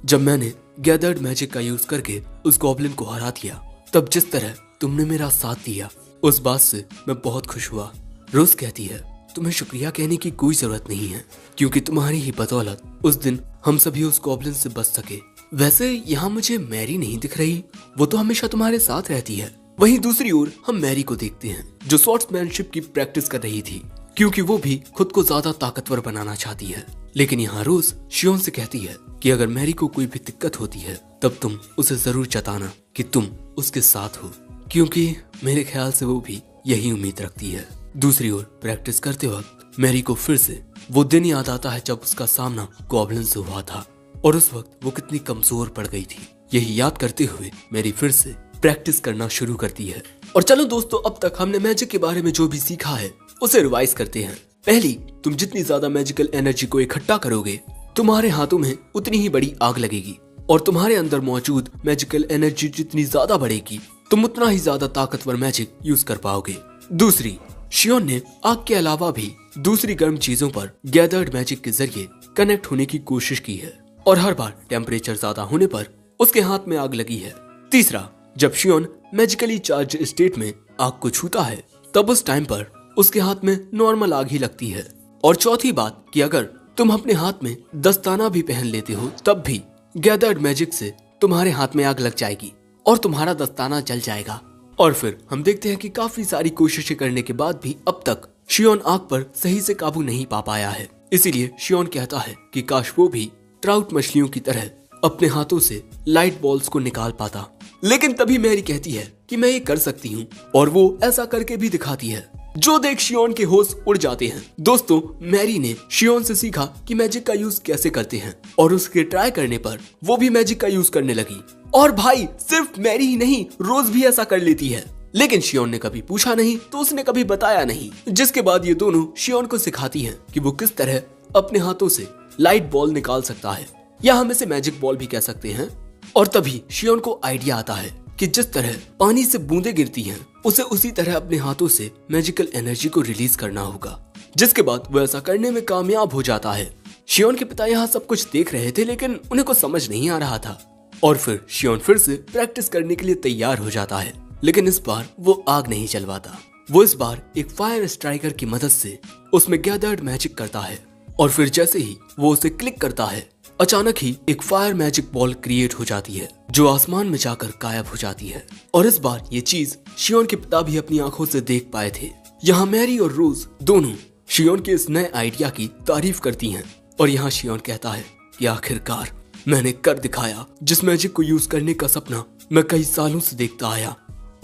जब मैंने गैदर्ड मैजिक का यूज करके उस गॉब्लिन को हरा दिया, तब जिस तरह तुमने मेरा साथ दिया उस बात से मैं बहुत खुश हुआ। रोज कहती है तुम्हें शुक्रिया कहने की कोई जरूरत नहीं है, क्योंकि तुम्हारी ही बदौलत उस दिन हम सभी उस गॉब्लिन से बच सके। वैसे यहाँ मुझे मैरी नहीं दिख रही, वो तो हमेशा तुम्हारे साथ रहती है। वहीं दूसरी ओर हम मैरी को देखते हैं जो स्वॉर्ड्समैनशिप की प्रैक्टिस कर रही थी, क्योंकि वो भी खुद को ज्यादा ताकतवर बनाना चाहती है। लेकिन यहाँ रोज शियोन से कहती है कि अगर मैरी को कोई भी दिक्कत होती है तब तुम उसे जरूर जताना कि तुम उसके साथ हो, क्योंकि मेरे ख्याल से वो भी यही उम्मीद रखती है। दूसरी ओर प्रैक्टिस करते वक्त मैरी को फिर से वो दिन याद आता है जब उसका सामना गॉब्लिन से हुआ था और उस वक्त वो कितनी कमजोर पड़ गई थी। यही याद करते हुए मैरी फिर से प्रैक्टिस करना शुरू करती है। और चलो दोस्तों, अब तक हमने मैजिक के बारे में जो भी सीखा है उसे रिवाइज करते हैं। पहली, तुम जितनी ज्यादा मैजिकल एनर्जी को इकट्ठा करोगे तुम्हारे हाथों में उतनी ही बड़ी आग लगेगी और तुम्हारे अंदर मौजूद मैजिकल एनर्जी जितनी ज्यादा बढ़ेगी तुम उतना ही ज्यादा ताकतवर मैजिक यूज कर पाओगे। दूसरी, शियोन ने आग के अलावा भी दूसरी गर्म चीजों पर गैदर्ड मैजिक के जरिए कनेक्ट होने की कोशिश की है और हर बार टेम्परेचर ज्यादा होने पर उसके हाथ में आग लगी है। तीसरा, जब शियोन मैजिकली चार्ज स्टेट में आग को छूता है तब उस टाइम पर उसके हाथ में नॉर्मल आग ही लगती है। और चौथी बात कि अगर तुम अपने हाथ में दस्ताना भी पहन लेते हो तब भी गैदर्ड मैजिक से तुम्हारे हाथ में आग लग जाएगी और तुम्हारा दस्ताना जल जाएगा। और फिर हम देखते हैं कि काफी सारी कोशिशें करने के बाद भी अब तक शियोन आग पर सही से काबू नहीं पा पाया है। इसीलिए शियोन कहता है कि काश वो भी ट्राउट मछलियों की तरह अपने हाथों से लाइट बॉल्स को निकाल पाता। लेकिन तभी मैरी कहती है कि मैं ये कर सकती हूँ और वो ऐसा करके भी दिखाती है, जो देख शियोन के होश उड़ जाते हैं। दोस्तों, मैरी ने शियोन से सीखा कि मैजिक का यूज कैसे करते हैं और उसके ट्राई करने पर वो भी मैजिक का यूज करने लगी। और भाई, सिर्फ मैरी ही नहीं, रोज भी ऐसा कर लेती है। लेकिन शियोन ने कभी पूछा नहीं तो उसने कभी बताया नहीं। जिसके बाद ये दोनों शियोन को सिखाती हैं कि वो किस तरह अपने हाथों से लाइट बॉल निकाल सकता है, या हम इसे मैजिक बॉल भी कह सकते हैं। और तभी शियोन को आइडिया आता है कि जिस तरह पानी से बूंदें गिरती हैं उसे उसी तरह अपने हाथों से मैजिकल एनर्जी को रिलीज करना होगा। जिसके बाद वो ऐसा करने में कामयाब हो जाता है। शियोन के पिता यहाँ सब कुछ देख रहे थे लेकिन उन्हें कुछ समझ नहीं आ रहा था और फिर शियोन फिर से प्रैक्टिस करने के लिए तैयार हो जाता है। लेकिन इस बार वो आग नहीं जलवाता, वो इस बार एक फायर स्ट्राइकर की मदद से उसमें गैदर्ड मैजिक करता है और फिर जैसे ही वो उसे क्लिक करता है अचानक ही एक फायर मैजिक बॉल क्रिएट हो जाती है जो आसमान में जाकर गायब हो जाती है। और इस बार ये चीज शियोन के पिता भी अपनी आंखों से देख पाए थे। यहाँ मैरी और रोज दोनों शियोन के इस नए आइडिया की तारीफ करती हैं और यहाँ शियोन कहता है कि आखिरकार मैंने कर दिखाया, जिस मैजिक को यूज करने का सपना मैं कई सालों से देखता आया,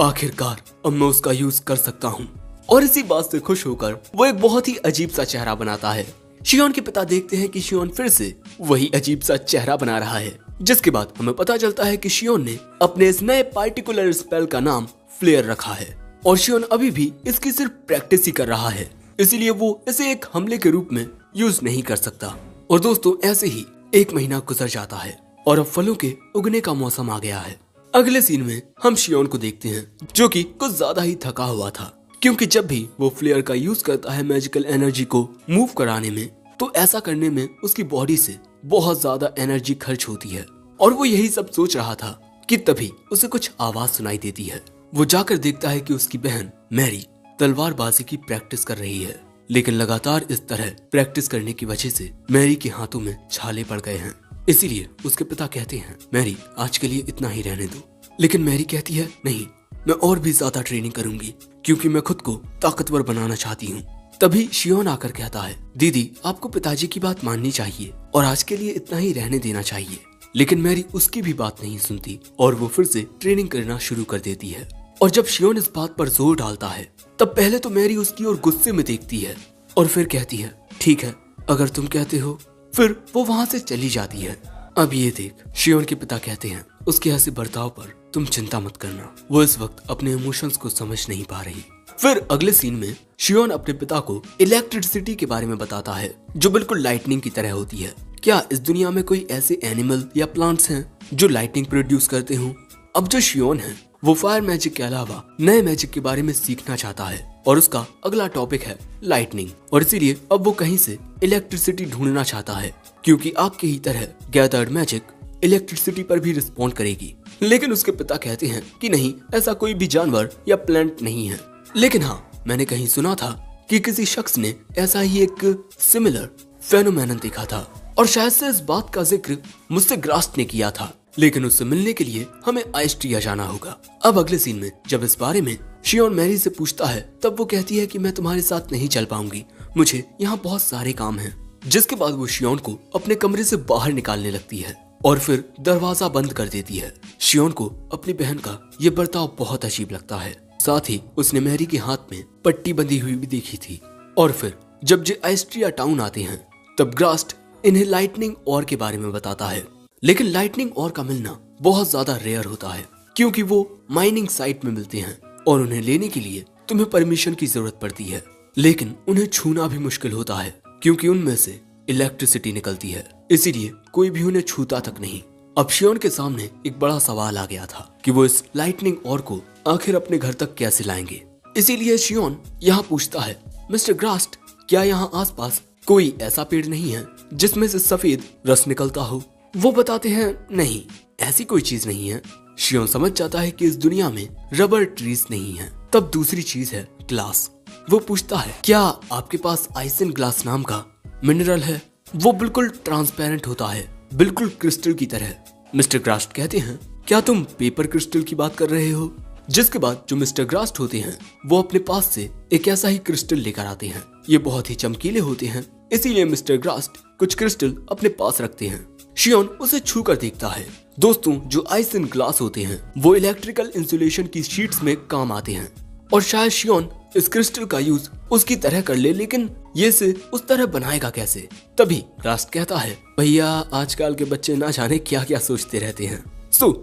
आखिरकार अब मैं उसका यूज कर सकता हूँ। और इसी बात से खुश होकर वो एक बहुत ही अजीब सा चेहरा बनाता है। शियोन के पिता देखते हैं कि शियोन फिर से वही अजीब सा चेहरा बना रहा है। जिसके बाद हमें पता चलता है कि शियोन ने अपने इस नए पार्टिकुलर स्पेल का नाम फ्लेयर रखा है और शियोन अभी भी इसकी सिर्फ प्रैक्टिस ही कर रहा है, इसलिए वो इसे एक हमले के रूप में यूज नहीं कर सकता। और दोस्तों, ऐसे ही 1 महीना गुजर जाता है और अब फलों के उगने का मौसम आ गया है। अगले सीन में हम शियोन को देखते हैं जो कि कुछ ज्यादा ही थका हुआ था, क्योंकि जब भी वो फ्लेयर का यूज करता है मैजिकल एनर्जी को मूव कराने में तो ऐसा करने में उसकी बॉडी से बहुत ज्यादा एनर्जी खर्च होती है। और वो यही सब सोच रहा था कि तभी उसे कुछ आवाज सुनाई देती है। वो जाकर देखता है कि उसकी बहन मैरी तलवारबाजी की प्रैक्टिस कर रही है, लेकिन लगातार इस तरह प्रैक्टिस करने की वजह से मैरी के हाथों में छाले पड़ गए हैं। इसीलिए उसके पिता कहते हैं मैरी आज के लिए इतना ही रहने दो। लेकिन मैरी कहती है नहीं, मैं और भी ज्यादा ट्रेनिंग करूंगी क्योंकि मैं खुद को ताकतवर बनाना चाहती हूँ। तभी शियोन आकर कहता है दीदी, आपको पिताजी की बात माननी चाहिए और आज के लिए इतना ही रहने देना चाहिए। लेकिन मैरी उसकी भी बात नहीं सुनती और वो फिर से ट्रेनिंग करना शुरू कर देती है। और जब शियोन इस बात पर जोर डालता है तब पहले तो मैरी उसकी ओर गुस्से में देखती है और फिर कहती है ठीक है, अगर तुम कहते हो। फिर वो वहाँ से चली जाती है। अब ये देख, शियोन के पिता कहते हैं उसके ऐसे बर्ताव पर तुम चिंता मत करना, वो इस वक्त अपने इमोशंस को समझ नहीं पा रही। फिर अगले सीन में शियोन अपने पिता को इलेक्ट्रिसिटी के बारे में बताता है जो बिल्कुल लाइटनिंग की तरह होती है। क्या इस दुनिया में कोई ऐसे एनिमल या प्लांट्स हैं जो लाइटनिंग प्रोड्यूस करते हों? अब जो शियोन है वो फायर मैजिक के अलावा नए मैजिक के बारे में सीखना चाहता है और उसका अगला टॉपिक है लाइटनिंग, और इसीलिए अब वो कहीं से इलेक्ट्रिसिटी ढूंढना चाहता है, क्योंकि आग की ही तरह गैदर्ड मैजिक इलेक्ट्रिसिटी पर भी रिस्पॉन्ड करेगी। लेकिन उसके पिता कहते हैं कि नहीं, ऐसा कोई भी जानवर या प्लांट नहीं है। लेकिन हाँ, मैंने कहीं सुना था कि किसी शख्स ने ऐसा ही एक सिमिलर फेनोमेनन देखा था, और शायद से इस बात का जिक्र मुझसे ग्रास्ट ने किया था। लेकिन उससे मिलने के लिए हमें आइस्ट्रिया जाना होगा। अब अगले सीन में जब इस बारे में शियोन मैरी से पूछता है, तब वो कहती है कि मैं तुम्हारे साथ नहीं चल पाऊंगी, मुझे यहाँ बहुत सारे काम हैं। जिसके बाद वो शियोन को अपने कमरे से बाहर निकालने लगती है और फिर दरवाजा बंद कर देती है। शियोन को अपनी बहन का ये बर्ताव बहुत अजीब लगता है। साथ ही उसने मैरी के हाथ में पट्टी बंधी हुई भी देखी थी। और फिर जब जे आइस्ट्रिया टाउन आते हैं तब ग्रास्ट इन्हें लाइटनिंग और के बारे में बताता है। लेकिन लाइटनिंग और का मिलना बहुत ज्यादा रेयर होता है, क्योंकि वो माइनिंग साइट में मिलते हैं और उन्हें लेने के लिए तुम्हें परमिशन की जरूरत पड़ती है। लेकिन उन्हें छूना भी मुश्किल होता है, क्योंकि उनमें से इलेक्ट्रिसिटी निकलती है, इसीलिए कोई भी उन्हें छूता तक नहीं। अब शियोन के सामने एक बड़ा सवाल आ गया था कि वो इस लाइटनिंग और को आखिर अपने घर तक कैसे लाएंगे। इसीलिए शियोन यहाँ पूछता है, मिस्टर ग्रास्ट, क्या यहाँ आसपास कोई ऐसा पेड़ नहीं है जिसमें से सफेद रस निकलता हो? वो बताते हैं नहीं, ऐसी कोई चीज नहीं है। शियोन समझ जाता है कि इस दुनिया में रबर ट्रीज नहीं है। तब दूसरी चीज है ग्लास। वो पूछता है, क्या आपके पास आइसन ग्लास नाम का मिनरल है? वो बिल्कुल ट्रांसपेरेंट होता है, बिल्कुल क्रिस्टल की तरह। मिस्टर ग्रास्ट कहते हैं, क्या तुम पेपर क्रिस्टल की बात कर रहे हो? जिसके बाद जो मिस्टर ग्रास्ट होते हैं वो अपने पास से एक ऐसा ही क्रिस्टल लेकर आते हैं। ये बहुत ही चमकीले होते हैं, इसीलिए मिस्टर ग्रास्ट कुछ क्रिस्टल अपने पास रखते हैं। शियोन उसे छू कर देखता है। दोस्तों, जो आइसन ग्लास होते हैं वो इलेक्ट्रिकल इंसुलेशन की शीट्स में काम आते हैं, और शायद शियोन इस क्रिस्टल का यूज उसकी तरह कर ले, लेकिन ये से उस तरह बनाएगा कैसे? तभी ग्रास्ट कहता है, भैया आजकल के बच्चे ना जाने क्या क्या सोचते रहते हैं।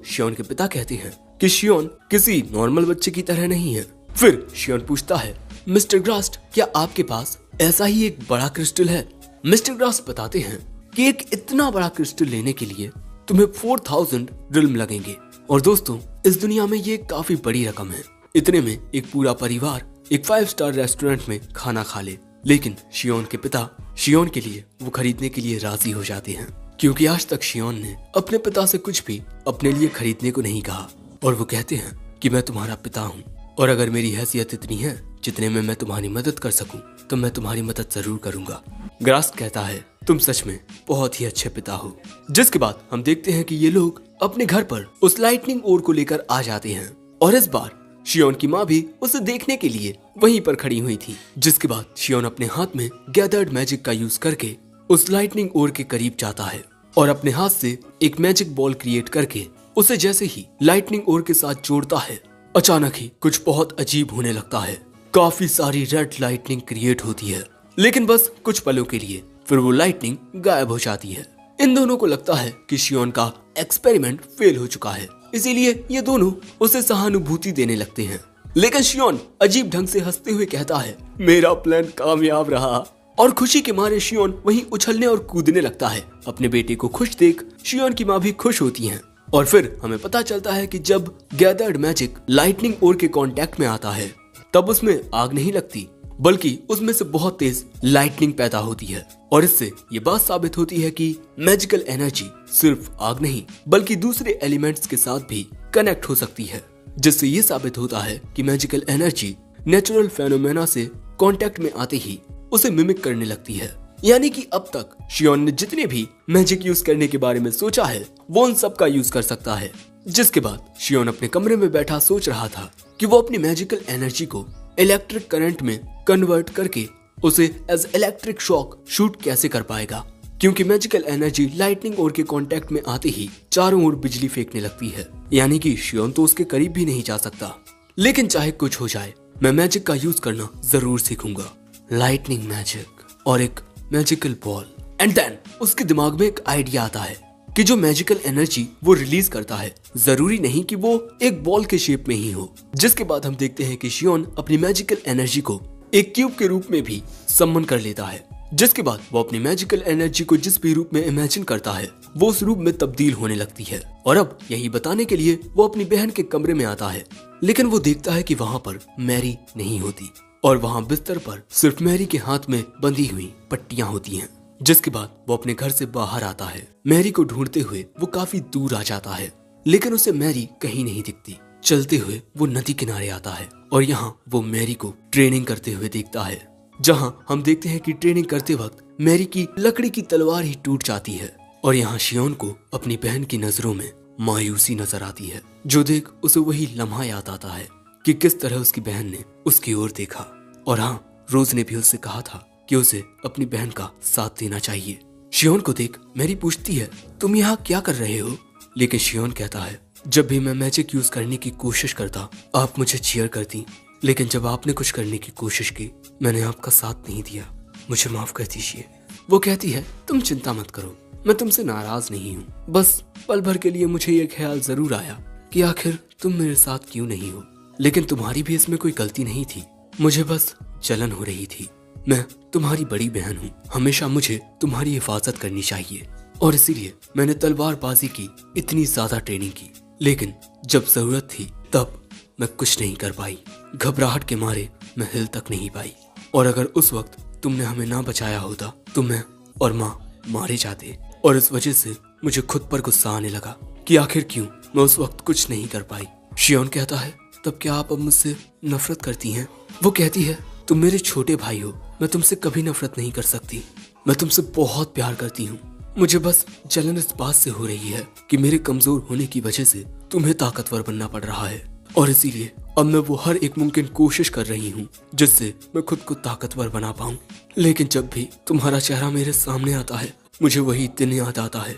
शियोन के पिता कहते हैं कि शियोन किसी नॉर्मल बच्चे की तरह नहीं है। फिर शियोन पूछता है, मिस्टर ग्रास्ट, क्या आपके पास ऐसा ही एक बड़ा क्रिस्टल है? मिस्टर ग्रास्ट बताते हैं कि एक इतना बड़ा क्रिस्टल लेने के लिए तुम्हें 4000 ड्रिल्म लगेंगे, और दोस्तों इस दुनिया में ये काफी बड़ी रकम है। इतने में एक पूरा परिवार एक 5 स्टार रेस्टोरेंट में खाना खा ले। लेकिन शियोन के पिता शियोन के लिए वो खरीदने के लिए राजी हो जाते हैं, क्योंकि आज तक शियोन ने अपने पिता से कुछ भी अपने लिए खरीदने को नहीं कहा, और वो कहते हैं कि मैं तुम्हारा पिता हूँ, और अगर मेरी हैसियत इतनी है जितने में मैं तुम्हारी मदद कर सकूं तो मैं तुम्हारी मदद जरूर करूंगा। ग्रास्ट कहता है, तुम सच में बहुत ही अच्छे पिता हो। जिसके बाद हम देखते हैं कि ये लोग अपने घर पर उस लाइटनिंग ओर को लेकर आ जाते हैं, और इस बार शियोन की माँ भी उसे देखने के लिए वहीं पर खड़ी हुई थी। जिसके बाद शियोन अपने हाथ में गैदर्ड मैजिक का यूज करके उस लाइटनिंग ओर के करीब जाता है, और अपने हाथ से एक मैजिक बॉल क्रिएट करके उसे जैसे ही लाइटनिंग ओर के साथ जोड़ता है, अचानक ही कुछ बहुत अजीब होने लगता है। काफी सारी रेड लाइटनिंग क्रिएट होती है, लेकिन बस कुछ पलों के लिए, फिर वो लाइटनिंग गायब हो जाती है। इन दोनों को लगता है कि शियोन का एक्सपेरिमेंट फेल हो चुका है, इसीलिए ये दोनों उसे सहानुभूति देने लगते हैं। लेकिन शियोन अजीब ढंग से हंसते हुए कहता है, मेरा प्लान कामयाब रहा, और खुशी के मारे शियोन वहीं उछलने और कूदने लगता है। अपने बेटे को खुश देख शियोन की माँ भी खुश होती हैं। और फिर हमें पता चलता है कि जब गैदर्ड मैजिक लाइटनिंग ओर के कांटेक्ट में आता है तब उसमें आग नहीं लगती, बल्कि उसमें से बहुत तेज लाइटनिंग पैदा होती है, और इससे ये बात साबित होती है कि मैजिकल एनर्जी सिर्फ आग नहीं बल्कि दूसरे एलिमेंट्स के साथ भी कनेक्ट हो सकती है, जिससे ये साबित होता है कि मैजिकल एनर्जी नेचुरल फेनोमेना से कांटेक्ट में आते ही उसे मिमिक करने लगती है। यानी कि अब तक शियोन ने जितने भी मैजिक यूज करने के बारे में सोचा है वो उन सब का यूज कर सकता है। जिसके बाद शियोन अपने कमरे में बैठा सोच रहा था कि वो अपनी मैजिकल एनर्जी को इलेक्ट्रिक करंट में कन्वर्ट करके उसे एज इलेक्ट्रिक शॉक शूट कैसे कर पाएगा, क्योंकि मैजिकल एनर्जी लाइटनिंग ओर के कांटेक्ट में आते ही चारों ओर बिजली फेंकने लगती है। यानी कि शियोन तो उसके करीब भी नहीं जा सकता। लेकिन चाहे कुछ हो जाए, मैं मैजिक का यूज करना जरूर सीखूंगा, लाइटनिंग मैजिक। और एक मैजिकल बॉल। एंड देन उसके दिमाग में एक आइडिया आता है कि जो मैजिकल एनर्जी वो रिलीज करता है जरूरी नहीं कि वो एक बॉल के शेप में ही हो। जिसके बाद हम देखते हैं कि शियोन अपनी मैजिकल एनर्जी को एक क्यूब के रूप में भी सम्मन कर लेता है। जिसके बाद वो अपनी मैजिकल एनर्जी को जिस भी रूप में इमेजिन करता है वो उस रूप में तब्दील होने लगती है। और अब यही बताने के लिए वो अपनी बहन के कमरे में आता है, लेकिन वो देखता है कि वहाँ पर मैरी नहीं होती और वहाँ बिस्तर पर सिर्फ मैरी के हाथ में बंधी हुई पट्टियां होती हैं। जिसके बाद वो अपने घर से बाहर आता है। मैरी को ढूंढते हुए वो काफी दूर आ जाता है, लेकिन उसे मैरी कहीं नहीं दिखती। चलते हुए वो नदी किनारे आता है और यहाँ वो मैरी को ट्रेनिंग करते हुए देखता है, जहाँ हम देखते हैं कि ट्रेनिंग करते वक्त मैरी की लकड़ी की तलवार ही टूट जाती है। और यहाँ शियोन को अपनी बहन की नजरों में मायूसी नजर आती है, जो देख उसे वही लम्हा याद आता है कि किस तरह उसकी बहन ने उसकी ओर देखा। और हाँ, रोज ने भी उससे कहा था कि उसे अपनी बहन का साथ देना चाहिए। शियोन को देख मैरी पूछती है, तुम यहाँ क्या कर रहे हो? लेकिन शियोन कहता है, जब भी मैं मैजिक यूज करने की कोशिश करता आप मुझे चीयर करती, लेकिन जब आपने कुछ करने की कोशिश की मैंने आपका साथ नहीं दिया, मुझे माफ कर दीजिए। वो कहती है, तुम चिंता मत करो, मैं तुमसे नाराज नहीं हूँ। बस पल भर के लिए मुझे ये ख्याल जरूर आया कि आखिर तुम मेरे साथ क्यों नहीं हो, लेकिन तुम्हारी भी इसमें कोई गलती नहीं थी। मुझे बस जलन हो रही थी। मैं तुम्हारी बड़ी बहन हूँ, हमेशा मुझे तुम्हारी हिफाजत करनी चाहिए और इसीलिए मैंने तलवारबाजी की इतनी ज्यादा ट्रेनिंग की, लेकिन जब जरूरत थी तब मैं कुछ नहीं कर पाई। घबराहट के मारे मैं हिल तक नहीं पाई और अगर उस वक्त तुमने हमें ना बचाया होता तो मैं और माँ मारे जाते। और इस वजह से मुझे खुद पर गुस्सा आने लगा कि आखिर क्यों मैं उस वक्त कुछ नहीं कर पाई। शियोन कहता है, तब क्या आप अब मुझसे नफरत करती हैं? वो कहती है, तुम मेरे छोटे भाई हो, मैं तुमसे कभी नफरत नहीं कर सकती। मैं तुमसे बहुत प्यार करती हूँ। मुझे बस जलन इस बात से हो रही है कि मेरे कमजोर होने की वजह से तुम्हें ताकतवर बनना पड़ रहा है और इसीलिए अब मैं वो हर एक मुमकिन कोशिश कर रही हूँ जिससे मैं खुद को ताकतवर बना पाऊँ। लेकिन जब भी तुम्हारा चेहरा मेरे सामने आता है मुझे वही दिन याद आता है।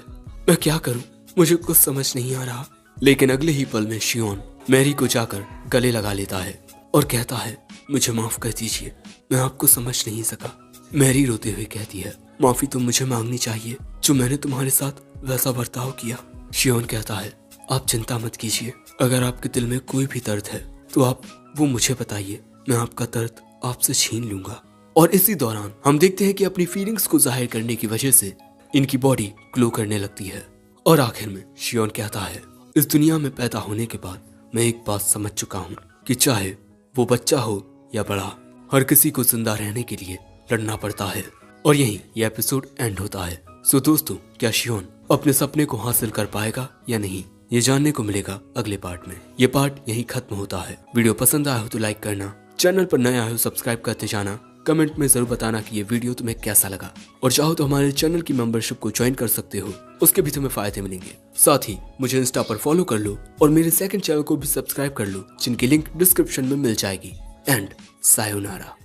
मैं क्या करूँ, मुझे कुछ समझ नहीं आ रहा। लेकिन अगले ही पल में शियोन मैरी को जाकर गले लगा लेता है और कहता है, मुझे माफ कर दीजिए, मैं आपको समझ नहीं सका। मैरी रोते हुए कहती है, माफी तो मुझे मांगनी चाहिए जो मैंने तुम्हारे साथ वैसा बर्ताव किया। शियोन कहता है, आप चिंता मत कीजिए, अगर आपके दिल में कोई भी दर्द है तो आप वो मुझे बताइए, मैं आपका दर्द आपसे छीन लूंगा। और इसी दौरान हम देखते हैं कि अपनी फीलिंग्स को जाहिर करने की वजह से इनकी बॉडी ग्लो करने लगती है। और आखिर में शियोन कहता है, इस दुनिया में पैदा होने के बाद मैं एक बात समझ चुका हूँ कि चाहे वो बच्चा हो या बड़ा, हर किसी को जिंदा रहने के लिए लड़ना पड़ता है। और यहीं ये एपिसोड एंड होता है। सो दोस्तों, क्या शियोन अपने सपने को हासिल कर पाएगा या नहीं, ये जानने को मिलेगा अगले पार्ट में। ये पार्ट यहीं खत्म होता है। वीडियो पसंद आया हो तो लाइक करना, चैनल पर नया आए हो सब्सक्राइब करते जाना, कमेंट में जरूर बताना कि ये वीडियो तुम्हें कैसा लगा। और चाहो तो हमारे चैनल की मेंबरशिप को ज्वाइन कर सकते हो, उसके भी तुम्हें फायदे मिलेंगे। साथ ही मुझे इंस्टा पर फॉलो कर लो और मेरे सेकंड चैनल को भी सब्सक्राइब कर लो, जिनकी लिंक डिस्क्रिप्शन में मिल जाएगी। And sayonara.